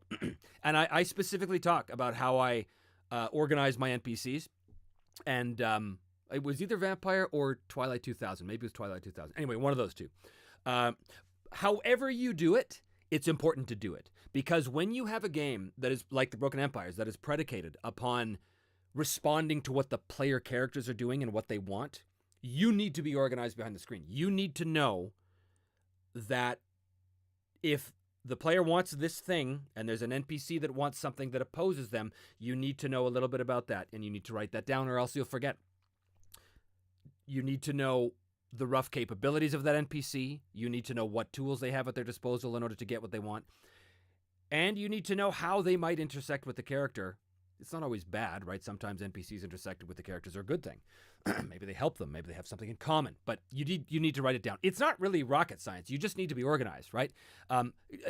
And I specifically talk about how I organize my NPCs. And it was either Vampire or Twilight 2000. Maybe it was Twilight 2000. Anyway, one of those two. However you do it, it's important to do it. Because when you have a game that is like the Broken Empires, that is predicated upon responding to what the player characters are doing and what they want, you need to be organized behind the screen. You need to know that if the player wants this thing and there's an NPC that wants something that opposes them, you need to know a little bit about that, and you need to write that down or else you'll forget. You need to know the rough capabilities of that NPC. You need to know what tools they have at their disposal in order to get what they want. And you need to know how they might intersect with the character. It's not always bad, right? Sometimes NPCs intersected with the characters are a good thing. Maybe they help them. Maybe they have something in common. But you need to write it down. It's not really rocket science. You just need to be organized, right?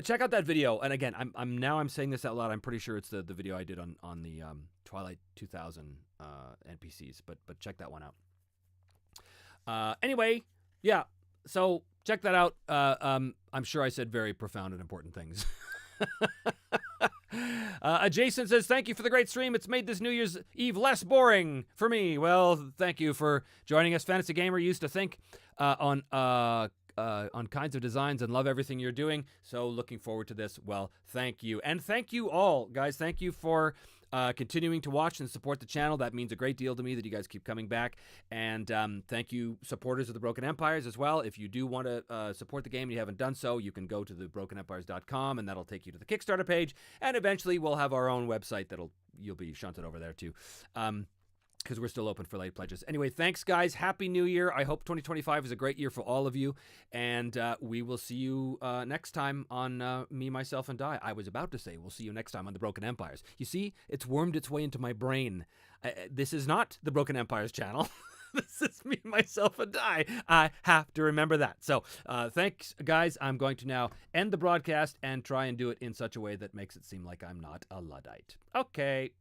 Check out that video. And again, I'm saying this out loud. I'm pretty sure it's the video I did on the Twilight 2000 NPCs. But check that one out. Anyway, yeah. So check that out. I'm sure I said very profound and important things. Jason says, thank you for the great stream. It's made this New Year's Eve less boring for me. Well, thank you for joining us. Fantasy Gamer used to think on kinds of designs and love everything you're doing. So looking forward to this. Well, thank you. And thank you all, guys. Thank you for continuing to watch and support the channel. That means a great deal to me that you guys keep coming back. And thank you, supporters of the Broken Empires as well. If you do want to support the game and you haven't done so, you can go to thebrokenempires.com and that'll take you to the Kickstarter page. And eventually we'll have our own website you'll be shunted over there too. Because we're still open for late pledges. Anyway, thanks, guys. Happy New Year. I hope 2025 is a great year for all of you. And we will see you next time on Me, Myself, and Die. I was about to say we'll see you next time on the Broken Empires. You see, it's wormed its way into my brain. This is not the Broken Empires channel. This is Me, Myself, and Die. I have to remember that. So thanks, guys. I'm going to now end the broadcast and try and do it in such a way that makes it seem like I'm not a Luddite. Okay.